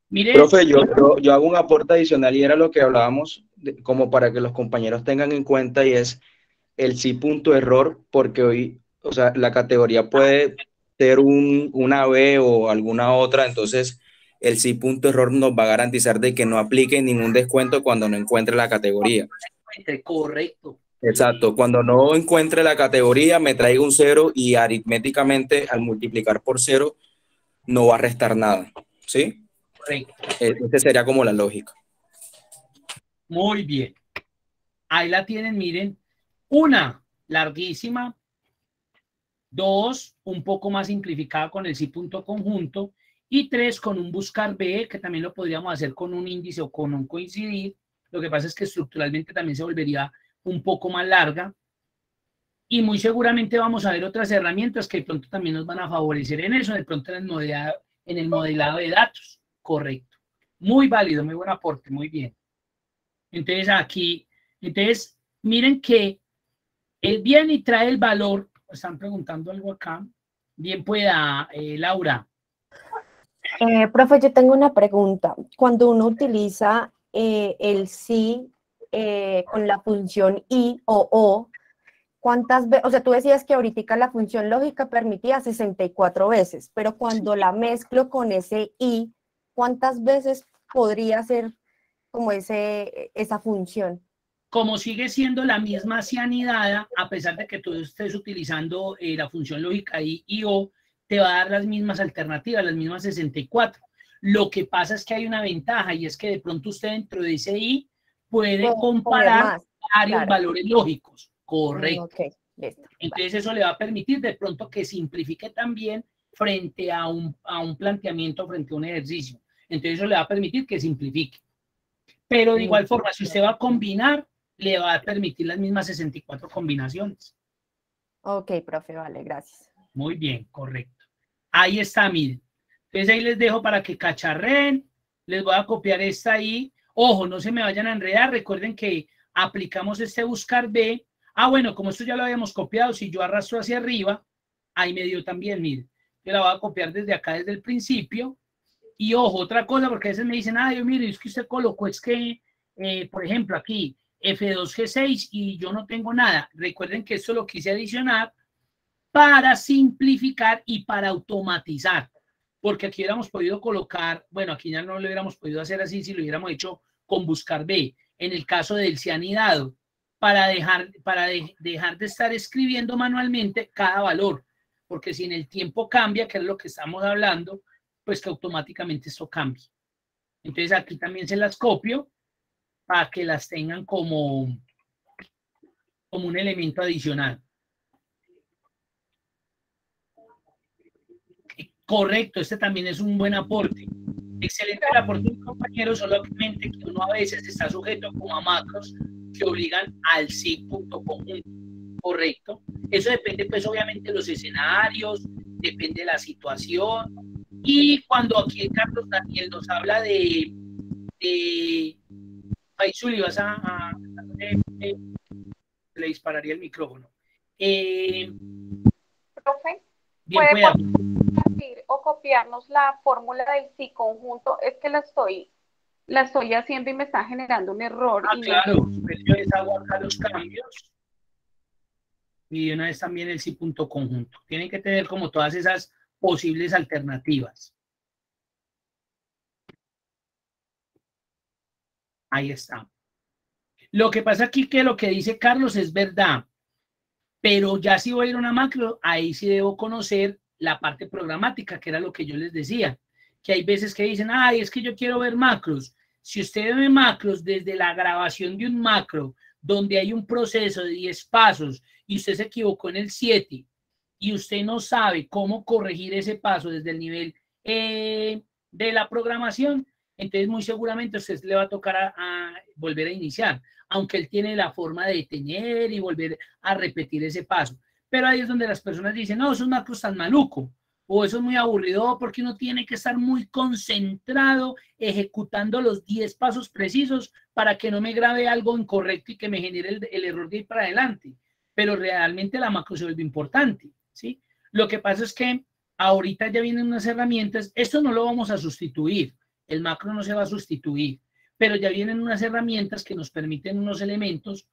Miren, profe, yo hago un aporte adicional y era lo que hablábamos, como para que los compañeros tengan en cuenta, y es el sí punto error, porque hoy, o sea, la categoría puede ser una B o alguna otra, entonces el sí punto error nos va a garantizar de que no aplique ningún descuento cuando no encuentre la categoría. Correcto. Exacto, cuando no encuentre la categoría me traiga un 0 y aritméticamente al multiplicar por 0 no va a restar nada, ¿sí? Correcto. Esa sería como la lógica. Muy bien. Ahí la tienen, miren. Una, larguísima. Dos, un poco más simplificada con el sí punto conjunto. Y tres, con un buscar B, que también lo podríamos hacer con un índice o con un coincidir. Lo que pasa es que estructuralmente también se volvería un poco más larga. Y muy seguramente vamos a ver otras herramientas que de pronto también nos van a favorecer en eso, de pronto en el modelado de datos. Correcto. Muy válido, muy buen aporte, muy bien. Entonces aquí, miren que él viene y trae el valor. Están preguntando algo acá. Bien pueda, Laura. Profe, yo tengo una pregunta. Cuando uno utiliza el sí con la función i o o, ¿cuántas veces? O sea, tú decías que ahorita la función lógica permitía 64 veces, pero cuando la mezclo con ese i, ¿cuántas veces podría ser como esa función? Como sigue siendo la misma si anidada, a pesar de que tú estés utilizando la función lógica i y o, te va a dar las mismas alternativas, las mismas 64. Lo que pasa es que hay una ventaja, y es que de pronto usted dentro de ese i puede comparar varios valores lógicos. Correcto. Okay, listo. Entonces eso le va a permitir de pronto que simplifique también frente a un planteamiento, frente a un ejercicio. Entonces eso le va a permitir que simplifique. Pero de igual forma, si usted va a combinar, le va a permitir las mismas 64 combinaciones. Ok, profe, vale, gracias. Muy bien, correcto. Ahí está, miren. Entonces ahí les dejo para que cacharren. Les voy a copiar esta ahí. Ojo, no se me vayan a enredar. Recuerden que aplicamos este buscar B. Ah, bueno, como esto ya lo habíamos copiado, si yo arrastro hacia arriba, ahí me dio también, miren. Yo la voy a copiar desde acá, desde el principio. Y ojo, otra cosa, porque a veces me dicen, yo mire, es que usted colocó, es que, por ejemplo, aquí, F2G6 y yo no tengo nada. Recuerden que esto lo quise adicionar para simplificar y para automatizar. Porque aquí hubiéramos podido colocar, bueno, aquí ya no lo hubiéramos podido hacer así si lo hubiéramos hecho con buscar B. En el caso del cianidado, para dejar de estar escribiendo manualmente cada valor. Porque si en el tiempo cambia, que es lo que estamos hablando, pues que automáticamente esto cambie. Entonces aquí también se las copio para que las tengan como un elemento adicional. Correcto, este también es un buen aporte. Excelente el aporte de un compañero, solamente que uno a veces está sujeto como a macros que obligan al sí punto conjunto. Correcto. Eso depende pues obviamente de los escenarios, depende de la situación. Y cuando aquí Carlos Daniel nos habla de Faisuli, vas le dispararía el micrófono. Profe, bien, ¿puede compartir o copiarnos la fórmula del sí conjunto? Es que la estoy haciendo y me está generando un error. Claro, yo deshago acá los cambios. Y de una vez también el sí punto conjunto. Tienen que tener como todas esas posibles alternativas. Ahí está. Lo que pasa aquí que lo que dice Carlos es verdad, pero ya si voy a ir a una macro, ahí sí debo conocer la parte programática, que era lo que yo les decía, que hay veces que dicen, es que yo quiero ver macros. Si usted ve macros desde la grabación de un macro, donde hay un proceso de 10 pasos y usted se equivocó en el 7 y usted no sabe cómo corregir ese paso desde el nivel de la programación, entonces muy seguramente a usted le va a tocar a volver a iniciar, aunque él tiene la forma de detener y volver a repetir ese paso. Pero ahí es donde las personas dicen, no, esos macros están maluco, o eso es muy aburrido porque uno tiene que estar muy concentrado ejecutando los 10 pasos precisos para que no me grabe algo incorrecto y que me genere el error de ir para adelante. Pero realmente la macro se vuelve importante, ¿sí? Lo que pasa es que ahorita ya vienen unas herramientas, esto no lo vamos a sustituir, el macro no se va a sustituir, pero ya vienen unas herramientas que nos permiten unos elementos,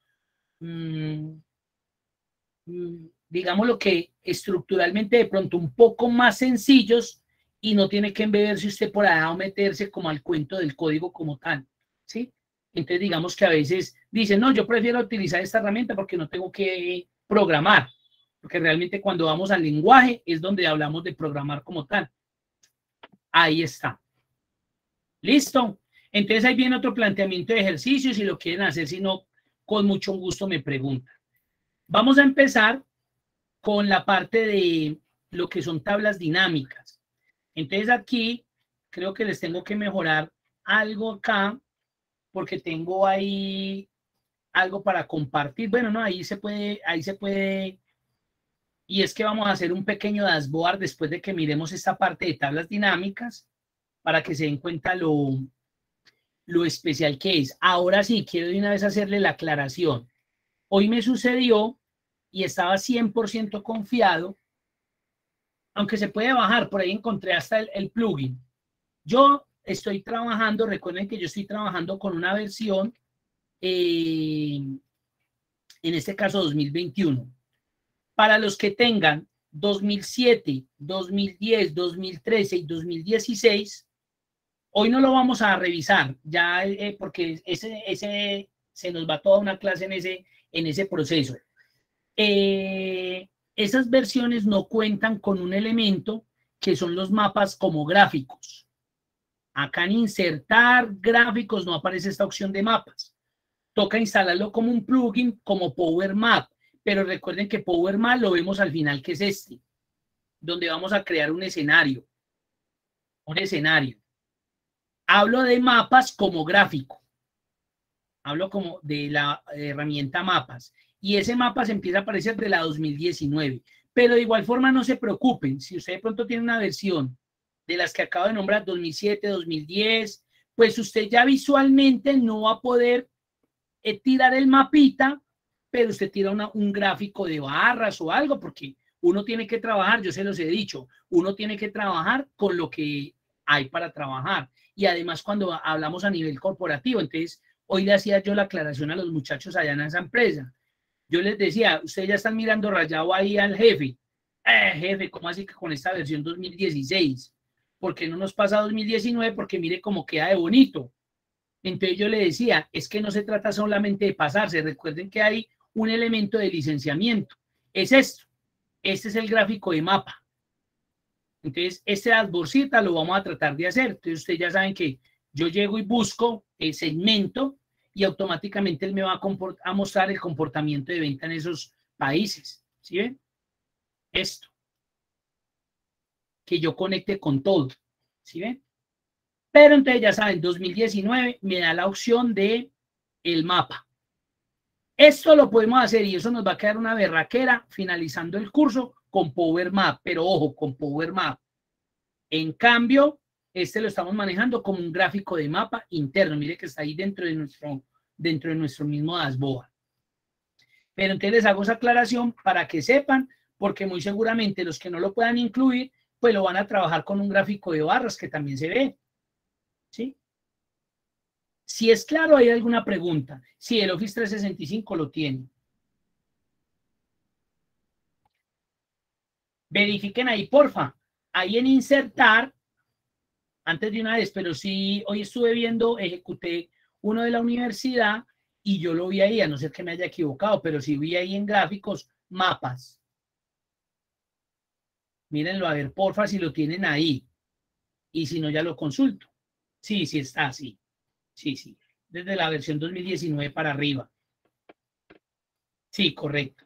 digamos lo que estructuralmente de pronto un poco más sencillos y no tiene que embeberse usted por allá o meterse como al cuento del código como tal, ¿sí? Entonces digamos que a veces dicen, no, yo prefiero utilizar esta herramienta porque no tengo que programar, porque realmente cuando vamos al lenguaje es donde hablamos de programar como tal. Ahí está. ¿Listo? Entonces ahí viene otro planteamiento de ejercicio, si lo quieren hacer, si no, con mucho gusto me preguntan. Vamos a empezar con la parte de lo que son tablas dinámicas. Entonces aquí creo que les tengo que mejorar algo acá, porque tengo ahí algo para compartir. Bueno, no, ahí se puede, y es que vamos a hacer un pequeño dashboard después de que miremos esta parte de tablas dinámicas, para que se den cuenta lo especial que es. Ahora sí, quiero de una vez hacerle la aclaración. Hoy me sucedió y estaba 100% confiado, aunque se puede bajar, por ahí encontré hasta el plugin. Yo estoy trabajando, recuerden que yo estoy trabajando con una versión, en este caso 2021. Para los que tengan 2007, 2010, 2013 y 2016, hoy no lo vamos a revisar, ya porque ese se nos va toda una clase en ese proceso. Esas versiones no cuentan con un elemento que son los mapas como gráficos. Acá en insertar gráficos no aparece esta opción de mapas. Toca instalarlo como un plugin, como Power Map. Pero recuerden que Power Map lo vemos al final, que es este, donde vamos a crear un escenario. Un escenario. Hablo de mapas como gráfico. Hablo como de la herramienta mapas. Y ese mapa se empieza a aparecer de la 2019. Pero de igual forma no se preocupen. Si usted de pronto tiene una versión de las que acabo de nombrar, 2007, 2010, pues usted ya visualmente no va a poder tirar el mapita, pero usted tira un gráfico de barras o algo, porque uno tiene que trabajar, yo se los he dicho, uno tiene que trabajar con lo que hay para trabajar. Y además cuando hablamos a nivel corporativo, entonces hoy le hacía yo la aclaración a los muchachos allá en esa empresa. Yo les decía, ustedes ya están mirando rayado ahí al jefe. Jefe, ¿cómo así que con esta versión 2016? ¿Por qué no nos pasa 2019? Porque mire cómo queda de bonito. Entonces yo le decía, es que no se trata solamente de pasarse. Recuerden que hay un elemento de licenciamiento. Es esto. Este es el gráfico de mapa. Entonces, este dashboardcita lo vamos a tratar de hacer. Entonces, ustedes ya saben que yo llego y busco el segmento y automáticamente él me va a mostrar el comportamiento de venta en esos países. ¿Sí ven? Esto. Que yo conecte con todo. ¿Sí ven? Pero entonces ya saben, 2019 me da la opción de el mapa. Esto lo podemos hacer y eso nos va a quedar una berraquera finalizando el curso con Power Map, pero ojo, con Power Map. En cambio, este lo estamos manejando como un gráfico de mapa interno. Mire que está ahí dentro de nuestro mismo dashboard. Pero entonces les hago esa aclaración para que sepan, porque muy seguramente los que no lo puedan incluir, pues lo van a trabajar con un gráfico de barras que también se ve. ¿Sí? Si es claro, ¿hay alguna pregunta? Sí, el Office 365 lo tiene. Verifiquen ahí, porfa. Ahí en insertar, antes de una vez, pero sí, hoy estuve viendo, ejecuté uno de la universidad y yo lo vi ahí, a no ser que me haya equivocado, pero sí vi ahí en gráficos, mapas. Mírenlo, a ver, porfa, si lo tienen ahí. Y si no, ya lo consulto. Sí, sí está, sí. Sí, sí. Desde la versión 2019 para arriba. Sí, correcto.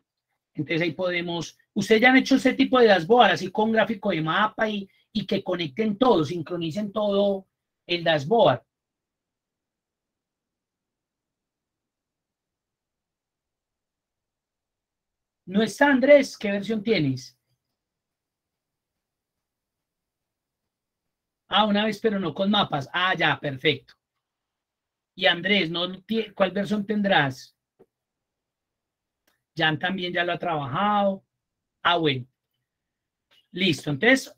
Entonces ahí podemos... Ustedes ya han hecho este tipo de dashboard, así con gráfico de mapa y que conecten todo, sincronicen todo el dashboard. ¿No está, Andrés? ¿Qué versión tienes? Ah, una vez, pero no con mapas. Ah, ya, perfecto. Y Andrés, ¿cuál versión tendrás? Jan también ya lo ha trabajado. Ah, bueno. Listo. Entonces,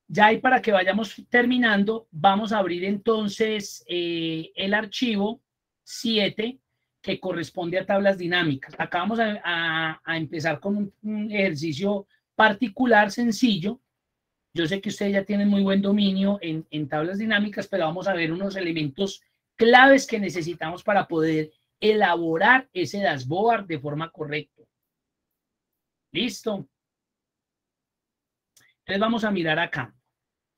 ya ahí para que vayamos terminando, vamos a abrir entonces el archivo 7 que corresponde a tablas dinámicas. Acá vamos a empezar con un ejercicio particular, sencillo. Yo sé que ustedes ya tienen muy buen dominio en tablas dinámicas, pero vamos a ver unos elementos claves que necesitamos para poder elaborar ese dashboard de forma correcta. ¿Listo? Entonces vamos a mirar acá.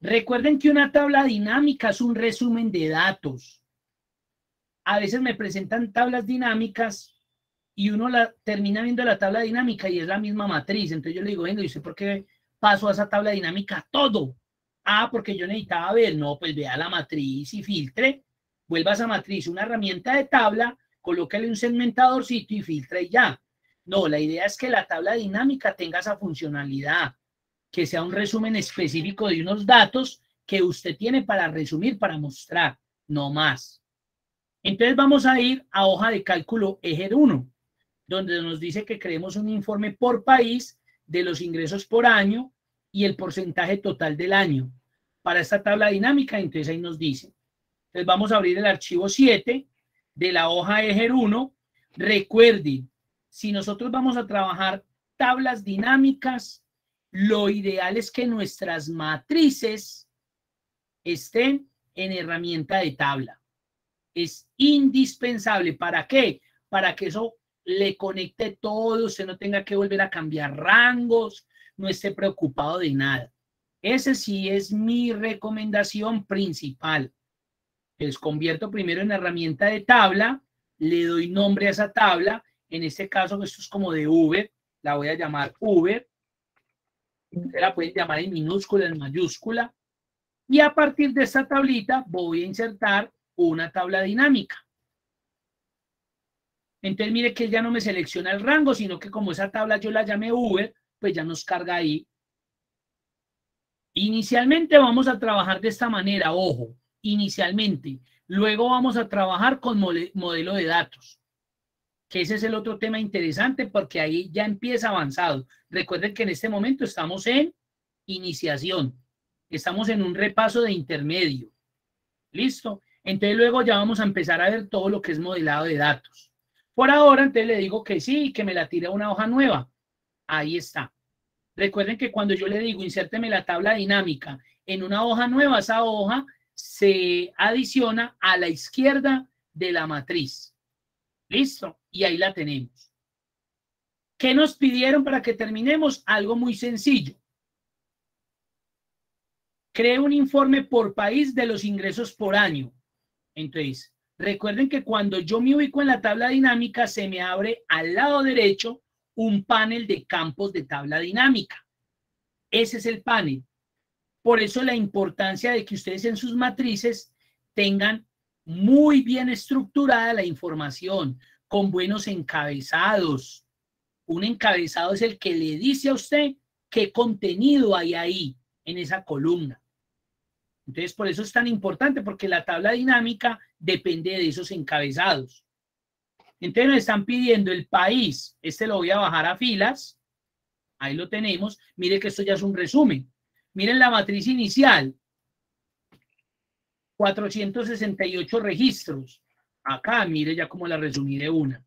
Recuerden que una tabla dinámica es un resumen de datos. A veces me presentan tablas dinámicas y uno termina viendo la tabla dinámica y es la misma matriz. Entonces yo le digo, venga, ¿y usted por qué pasó a esa tabla dinámica todo? Ah, porque yo necesitaba ver. No, pues vea la matriz y filtre. Vuelva a esa matriz, una herramienta de tabla, colóquele un segmentadorcito y filtre y ya. No, la idea es que la tabla dinámica tenga esa funcionalidad, que sea un resumen específico de unos datos que usted tiene para resumir, para mostrar, no más. Entonces vamos a ir a hoja de cálculo eje 1, donde nos dice que creemos un informe por país de los ingresos por año y el porcentaje total del año. Para esta tabla dinámica, entonces ahí nos dice. Entonces vamos a abrir el archivo 7 de la hoja eje 1. Recuerden, si nosotros vamos a trabajar tablas dinámicas, lo ideal es que nuestras matrices estén en herramienta de tabla. Es indispensable. ¿Para qué? Para que eso le conecte todo, usted no tenga que volver a cambiar rangos, no esté preocupado de nada. Ese sí es mi recomendación principal. Les convierto primero en herramienta de tabla, le doy nombre a esa tabla. En este caso, esto es como de Uber, la voy a llamar Uber. Usted la pueden llamar en minúscula, en mayúscula. Y a partir de esta tablita voy a insertar una tabla dinámica. Entonces mire que ya no me selecciona el rango, sino que como esa tabla yo la llamé Uber, pues ya nos carga ahí. Inicialmente vamos a trabajar de esta manera, ojo, inicialmente. Luego vamos a trabajar con modelo de datos, que ese es el otro tema interesante porque ahí ya empieza avanzado. Recuerden que en este momento estamos en iniciación, estamos en un repaso de intermedio. ¿Listo? Entonces luego ya vamos a empezar a ver todo lo que es modelado de datos. Por ahora, entonces le digo que sí, que me la tire a una hoja nueva. Ahí está. Recuerden que cuando yo le digo insérteme la tabla dinámica en una hoja nueva, esa hoja se adiciona a la izquierda de la matriz. ¿Listo? Y ahí la tenemos. ¿Qué nos pidieron para que terminemos? Algo muy sencillo. Cree un informe por país de los ingresos por año. Entonces, recuerden que cuando yo me ubico en la tabla dinámica, se me abre al lado derecho un panel de campos de tabla dinámica. Ese es el panel. Por eso la importancia de que ustedes en sus matrices tengan muy bien estructurada la información, con buenos encabezados. Un encabezado es el que le dice a usted qué contenido hay ahí en esa columna. Entonces, por eso es tan importante, porque la tabla dinámica depende de esos encabezados. Entonces, nos están pidiendo el país. Este lo voy a bajar a filas. Ahí lo tenemos. Mire que esto ya es un resumen. Miren la matriz inicial. 468 registros. Acá, mire ya cómo la resumí de una.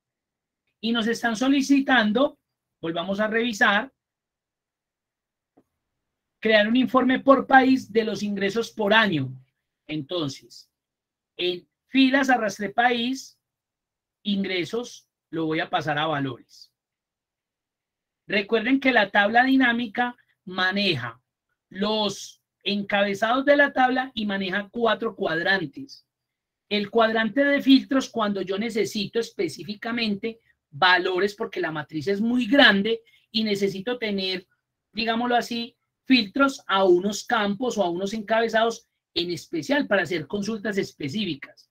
Y nos están solicitando, volvamos a revisar, crear un informe por país de los ingresos por año. Entonces, en filas arrastré país, ingresos, lo voy a pasar a valores. Recuerden que la tabla dinámica maneja los encabezados de la tabla y maneja 4 cuadrantes. El cuadrante de filtros, cuando yo necesito específicamente valores, porque la matriz es muy grande y necesito tener, digámoslo así, filtros a unos campos o a unos encabezados en especial para hacer consultas específicas.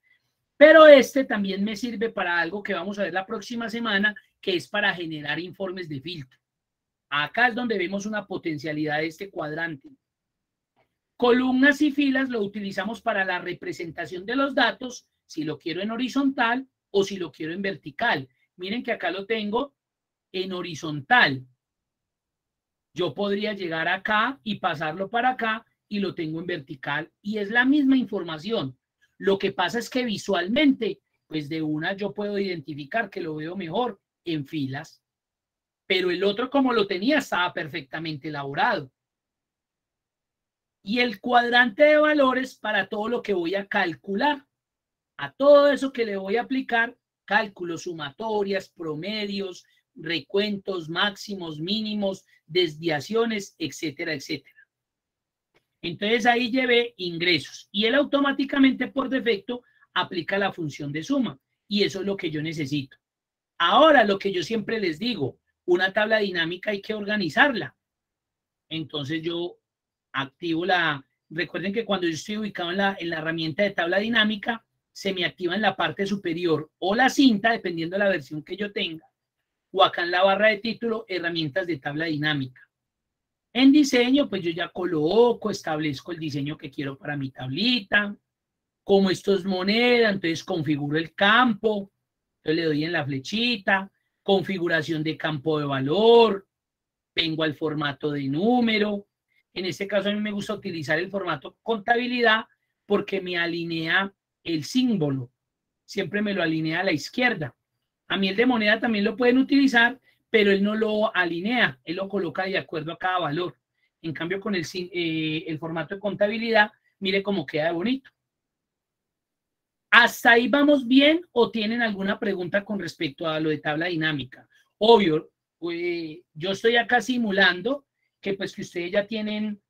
Pero este también me sirve para algo que vamos a ver la próxima semana, que es para generar informes de filtro. Acá es donde vemos una potencialidad de este cuadrante. Columnas y filas lo utilizamos para la representación de los datos, si lo quiero en horizontal o si lo quiero en vertical. Miren que acá lo tengo en horizontal. Yo podría llegar acá y pasarlo para acá y lo tengo en vertical y es la misma información. Lo que pasa es que visualmente, pues de una yo puedo identificar que lo veo mejor en filas, pero el otro como lo tenía estaba perfectamente elaborado. Y el cuadrante de valores para todo lo que voy a calcular. A todo eso que le voy a aplicar, cálculos, sumatorias, promedios, recuentos, máximos, mínimos, desviaciones, etcétera, etcétera. Entonces ahí llevé ingresos y él automáticamente por defecto aplica la función de suma y eso es lo que yo necesito. Ahora lo que yo siempre les digo, una tabla dinámica hay que organizarla. Entonces yo activo recuerden que cuando yo estoy ubicado en la herramienta de tabla dinámica, se me activa en la parte superior o la cinta, dependiendo de la versión que yo tenga, o acá en la barra de título, herramientas de tabla dinámica. En diseño, pues yo ya coloco, establezco el diseño que quiero para mi tablita. Como esto es moneda, entonces configuro el campo, entonces le doy en la flechita, configuración de campo de valor, vengo al formato de número. En este caso a mí me gusta utilizar el formato contabilidad porque me alinea el símbolo. Siempre me lo alinea a la izquierda. A mí el de moneda también lo pueden utilizar, pero él no lo alinea, él lo coloca de acuerdo a cada valor. En cambio con el formato de contabilidad, mire cómo queda de bonito. ¿Hasta ahí vamos bien o tienen alguna pregunta con respecto a lo de tabla dinámica? Obvio, yo estoy acá simulando que pues que ustedes ya tienen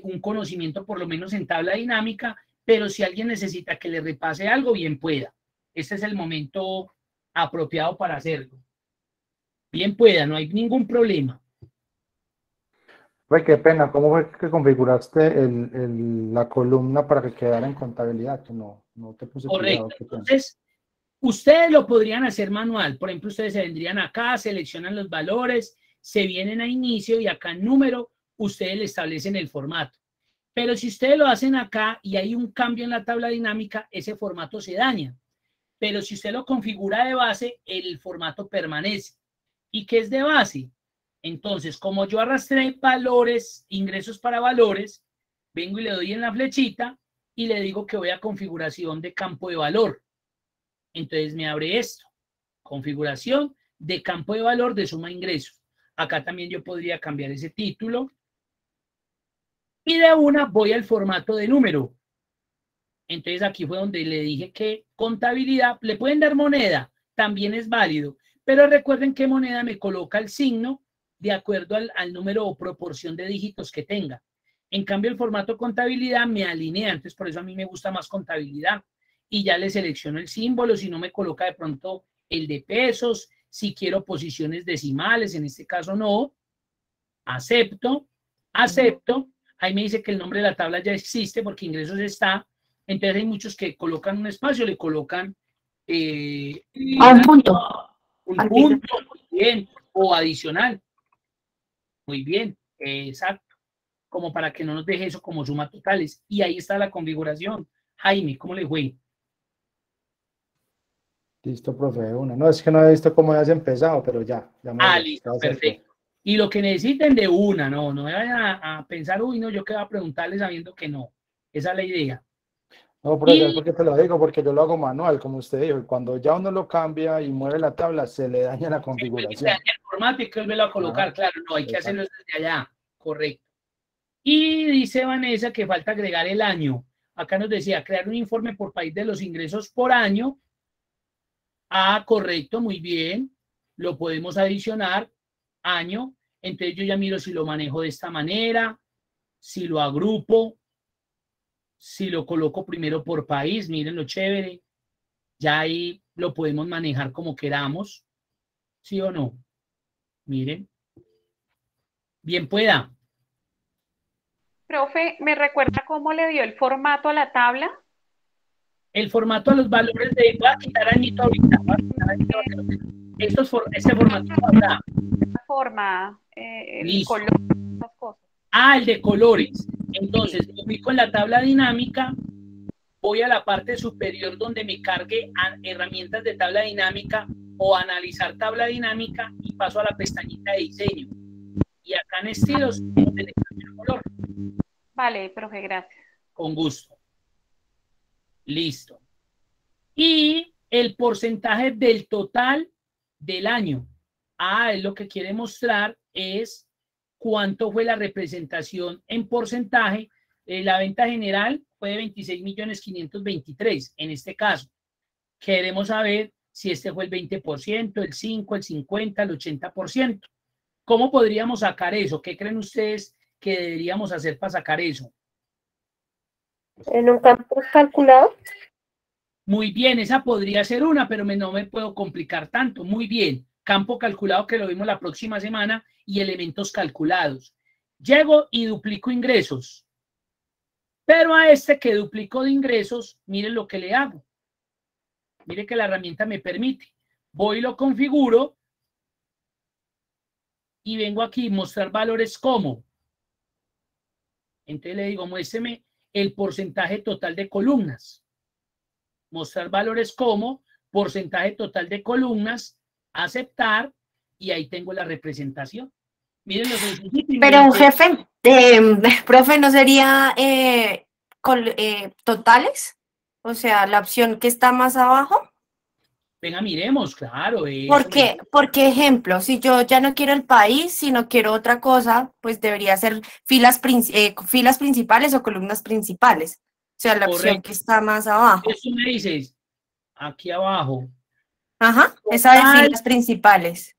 un conocimiento por lo menos en tabla dinámica, pero si alguien necesita que le repase algo, bien pueda. Este es el momento apropiado para hacerlo. Bien pueda, no hay ningún problema. Pues qué pena, ¿cómo fue que configuraste la columna para que quedara en contabilidad? Que no te puse correcto, cuidado. Entonces, ustedes lo podrían hacer manual. Por ejemplo, ustedes se vendrían acá, seleccionan los valores, se vienen a inicio y acá en número, ustedes le establecen el formato. Pero si ustedes lo hacen acá y hay un cambio en la tabla dinámica, ese formato se daña. Pero si usted lo configura de base, el formato permanece. ¿Y qué es de base? Entonces, como yo arrastré valores, ingresos para valores, vengo y le doy en la flechita y le digo que voy a configuración de campo de valor. Entonces me abre esto, configuración de campo de valor de suma ingresos. Acá también yo podría cambiar ese título. Y de una voy al formato de número. Entonces aquí fue donde le dije que contabilidad, le pueden dar moneda, también es válido. Pero recuerden que moneda me coloca el signo de acuerdo al número o proporción de dígitos que tenga. En cambio, el formato contabilidad me alinea, entonces por eso a mí me gusta más contabilidad. Y ya le selecciono el símbolo, si no me coloca de pronto el de pesos, si quiero posiciones decimales, en este caso no. Acepto, acepto. Ahí me dice que el nombre de la tabla ya existe porque ingresos está. Entonces hay muchos que colocan un espacio, le colocan un punto. Un punto, muy bien, o adicional. Muy bien, exacto. Como para que no nos deje eso como suma totales. Y ahí está la configuración. Jaime, ¿cómo le fue? Listo, profe, una. No, es que no he visto cómo has empezado, pero ya listo, perfecto. Y lo que necesiten de una, no vayan a pensar, uy, no, yo qué voy a preguntarle sabiendo que no. Esa es la idea. No, profe, porque te lo digo, porque yo lo hago manual, como usted dijo, y cuando ya uno lo cambia y mueve la tabla, se le daña la configuración. Se daña el formato y que volverlo a colocar, claro, no, hay que hacerlo desde allá, correcto. Y dice Vanessa que falta agregar el año. Acá nos decía, crear un informe por país de los ingresos por año. Ah, correcto, muy bien. Lo podemos adicionar, año. Entonces yo ya miro si lo manejo de esta manera, si lo agrupo, si lo coloco primero por país, miren lo chévere. Ya ahí lo podemos manejar como queramos. ¿Sí o no? Miren. Bien pueda. Profe, ¿me recuerda cómo le dio el formato a la tabla? El formato a los valores de... Voy a quitar añito ahorita. Este formato acá. Forma, el Listo. color, esas cosas. Ah, el de colores. Entonces, ubico en la tabla dinámica, voy a la parte superior donde me cargue herramientas de tabla dinámica o analizar tabla dinámica y paso a la pestañita de diseño. Y acá en estilos, el color. Vale, profe, gracias. Con gusto. Listo. Y el porcentaje del total del año. Ah, es lo que quiere mostrar es cuánto fue la representación en porcentaje. La venta general fue de 26.523.000 en este caso. Queremos saber si este fue el 20%, el 5%, el 50%, el 80%. ¿Cómo podríamos sacar eso? ¿Qué creen ustedes que deberíamos hacer para sacar eso? ¿En un campo calculado? Muy bien, esa podría ser una, pero no me puedo complicar tanto. Muy bien, campo calculado que lo vimos la próxima semana y elementos calculados. Llego y duplico ingresos. Pero a este que duplico de ingresos, miren lo que le hago. Mire que la herramienta me permite. Voy y lo configuro y vengo aquí mostrar valores como. Entonces le digo, muéstreme el porcentaje total de columnas. Mostrar valores como porcentaje total de columnas, aceptar, y ahí tengo la representación. Miren los sencillito. Pero jefe, profe, ¿no sería totales? O sea, la opción que está más abajo. Venga, miremos, claro. Porque, ejemplo, si yo ya no quiero el país, sino quiero otra cosa, pues debería ser filas principales o columnas principales. O sea, la opción que está más abajo. Eso me dices, aquí abajo. Ajá, esa de filas principales.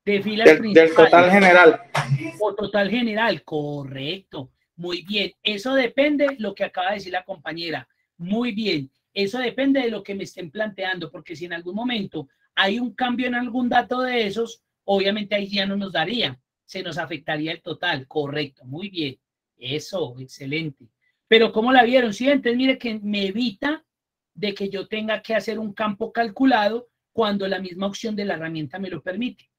De filas principales. Del total general. O total general, correcto. Muy bien, eso depende de lo que acaba de decir la compañera. Muy bien, eso depende de lo que me estén planteando, porque si en algún momento hay un cambio en algún dato de esos, obviamente ahí ya no nos daría, se nos afectaría el total, correcto, muy bien. Eso, excelente. Pero ¿cómo la vieron? Sí, entonces mire que me evita de que yo tenga que hacer un campo calculado cuando la misma opción de la herramienta me lo permite.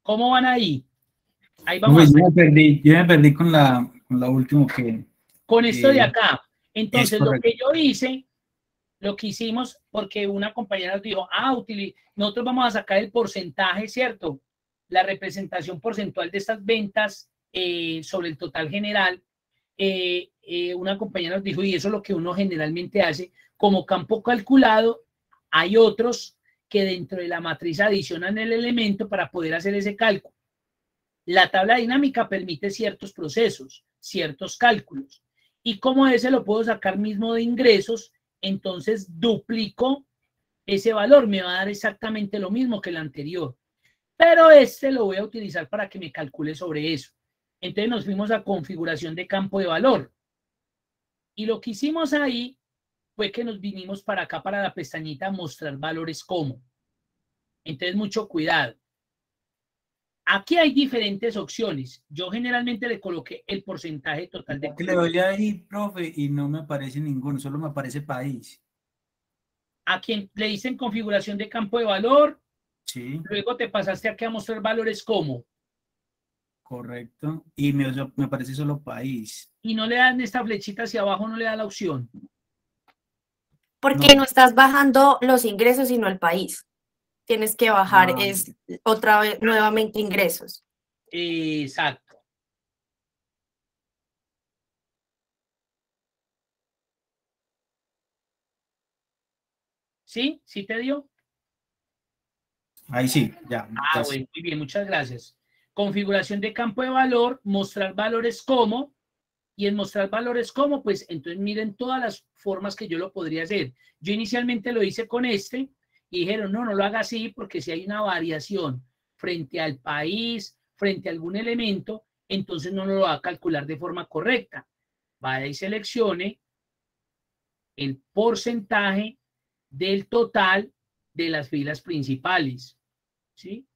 ¿Cómo van ahí? Ahí vamos. Pues yo me perdí con la última que... Con esto de acá. Entonces, lo que yo hice, lo que hicimos, porque una compañera nos dijo, nosotros vamos a sacar el porcentaje, ¿cierto? La representación porcentual de estas ventas sobre el total general. Una compañera nos dijo, y eso es lo que uno generalmente hace, como campo calculado, hay otros que dentro de la matriz adicionan el elemento para poder hacer ese cálculo. La tabla dinámica permite ciertos procesos, ciertos cálculos. Y como ese lo puedo sacar mismo de ingresos, entonces duplico ese valor, me va a dar exactamente lo mismo que el anterior. Pero este lo voy a utilizar para que me calcule sobre eso. Entonces nos fuimos a configuración de campo de valor. Y lo que hicimos ahí fue que nos vinimos para acá, para la pestañita mostrar valores como. Entonces mucho cuidado. Aquí hay diferentes opciones. Yo generalmente le coloqué el porcentaje total de... Le doy ahí, profe, y no me aparece ninguno, solo me aparece país. A quien le dicen configuración de campo de valor, sí. Luego te pasaste aquí a mostrar valores como. Correcto. Y me aparece solo país. Y no le dan esta flechita hacia abajo, no le da la opción. Porque no estás bajando los ingresos, sino el país. Tienes que bajar otra vez nuevamente ingresos. Exacto. ¿Sí? ¿Sí te dio? Ahí sí, ya. Bueno, muy bien, muchas gracias. Configuración de campo de valor, mostrar valores como, y en mostrar valores como, pues entonces miren todas las formas que yo lo podría hacer. Yo inicialmente lo hice con este, y dijeron, no lo haga así, porque si hay una variación frente al país, frente a algún elemento, entonces no lo va a calcular de forma correcta. Vaya y seleccione el porcentaje del total de las filas principales, ¿sí?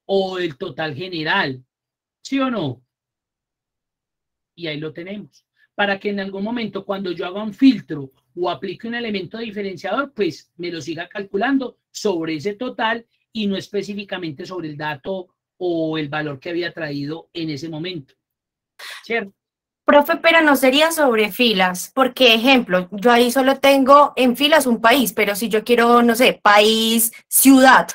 O del total general, ¿sí o no? Y ahí lo tenemos. para que en algún momento cuando yo haga un filtro o aplique un elemento diferenciador, pues me lo siga calculando sobre ese total y no específicamente sobre el dato o el valor que había traído en ese momento. ¿Cierto? Profe, pero no sería sobre filas, porque, ejemplo, yo ahí solo tengo en filas un país, pero si yo quiero, no sé, país, ciudad,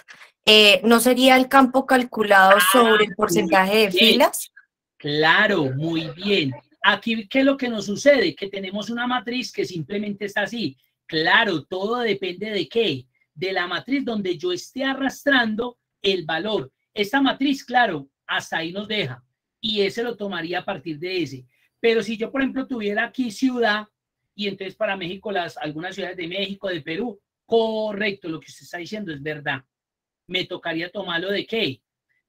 ¿no sería el campo calculado sobre el porcentaje de filas? Claro, muy bien. Aquí, ¿qué es lo que nos sucede? Que tenemos una matriz que simplemente está así. Claro, todo depende de qué, de la matriz donde yo esté arrastrando el valor. Esta matriz, claro, hasta ahí nos deja y ese lo tomaría a partir de ese. Pero si yo, por ejemplo, tuviera aquí ciudad y entonces para México algunas ciudades de México, de Perú, correcto, lo que usted está diciendo es verdad. Me tocaría tomarlo de qué,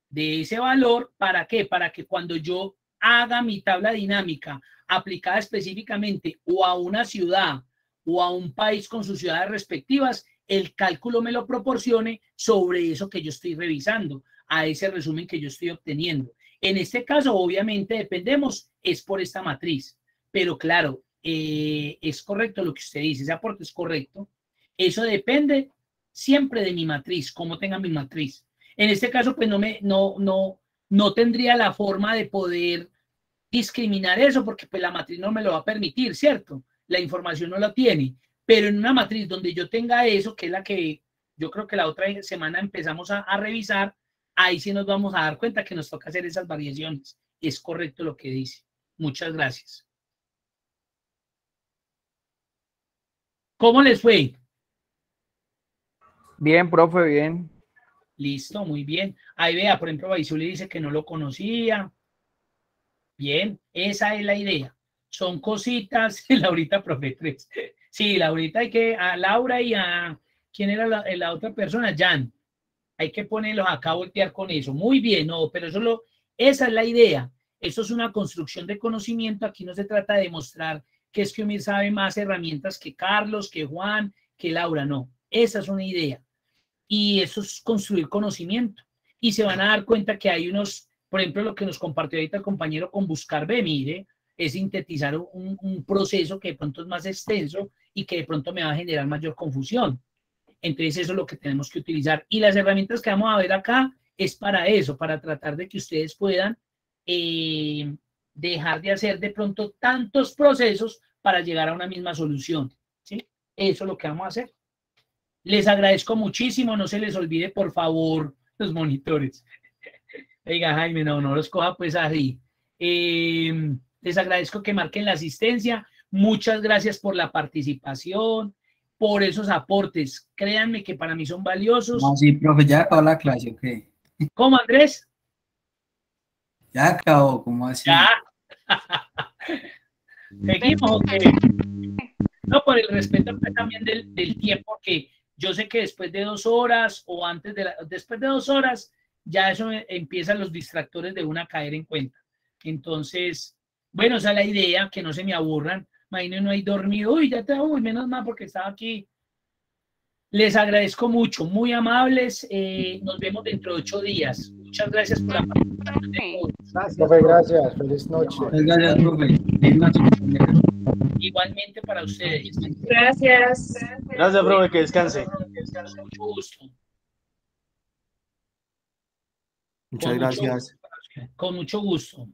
de ese valor. ¿Para qué? Para que cuando yo haga mi tabla dinámica aplicada específicamente o a una ciudad o a un país con sus ciudades respectivas, el cálculo me lo proporcione sobre eso que yo estoy revisando, a ese resumen que yo estoy obteniendo. En este caso, obviamente, dependemos, es por esta matriz, pero claro, es correcto lo que usted dice, ese aporte es correcto. Eso depende siempre de mi matriz, cómo tenga mi matriz. En este caso, pues no tendría la forma de poder discriminar eso, porque pues la matriz no me lo va a permitir, ¿cierto? La información no la tiene, pero en una matriz donde yo tenga eso, que es la que yo creo que la otra semana empezamos a revisar, ahí sí nos vamos a dar cuenta que nos toca hacer esas variaciones. Es correcto lo que dice. Muchas gracias. ¿Cómo les fue? Bien, profe, bien. Listo, muy bien. Ahí vea, por ejemplo, Baisuli dice que no lo conocía. Bien, esa es la idea. Son cositas. Laurita, profe 3. Sí, Laurita, hay que, a Laura y a, ¿quién era la otra persona? Jan. Hay que ponerlos acá a voltear con eso. Muy bien, no, pero esa es la idea. Eso es una construcción de conocimiento. Aquí no se trata de demostrar que es que Omir sabe más herramientas que Carlos, que Juan, que Laura, no. Esa es una idea. Y eso es construir conocimiento. Y se van a dar cuenta que hay unos, por ejemplo, lo que nos compartió ahorita el compañero con Buscar B, mire, es sintetizar un proceso que de pronto es más extenso y que de pronto me va a generar mayor confusión. Entonces eso es lo que tenemos que utilizar. Y las herramientas que vamos a ver acá es para eso, para tratar de que ustedes puedan dejar de hacer de pronto tantos procesos para llegar a una misma solución. ¿Sí? Eso es lo que vamos a hacer. Les agradezco muchísimo. No se les olvide, por favor, los monitores. Oiga, Jaime, no los coja pues así. Les agradezco que marquen la asistencia. Muchas gracias por la participación, por esos aportes. Créanme que para mí son valiosos. No, sí, profe, ya acabó la clase, ¿ok? ¿Cómo, Andrés? Ya acabó, ¿cómo así? Ya. Seguimos, ¿ok? No, por el respeto pues, también del tiempo, que yo sé que después de 2 horas o después de 2 horas, ya eso empiezan los distractores de una a caer en cuenta. Entonces, bueno, esa es la idea, que no se me aburran. Imagínense, no hay dormido, uy, menos mal porque estaba aquí. Les agradezco mucho, muy amables. Nos vemos dentro de 8 días. Muchas gracias por la participación de todos. Gracias, profe, gracias. Feliz noche. Gracias, profe. Feliz noche. Igualmente para ustedes. Gracias. Gracias, profe, que descanse. Mucho gusto. Muchas gracias. Con mucho gusto.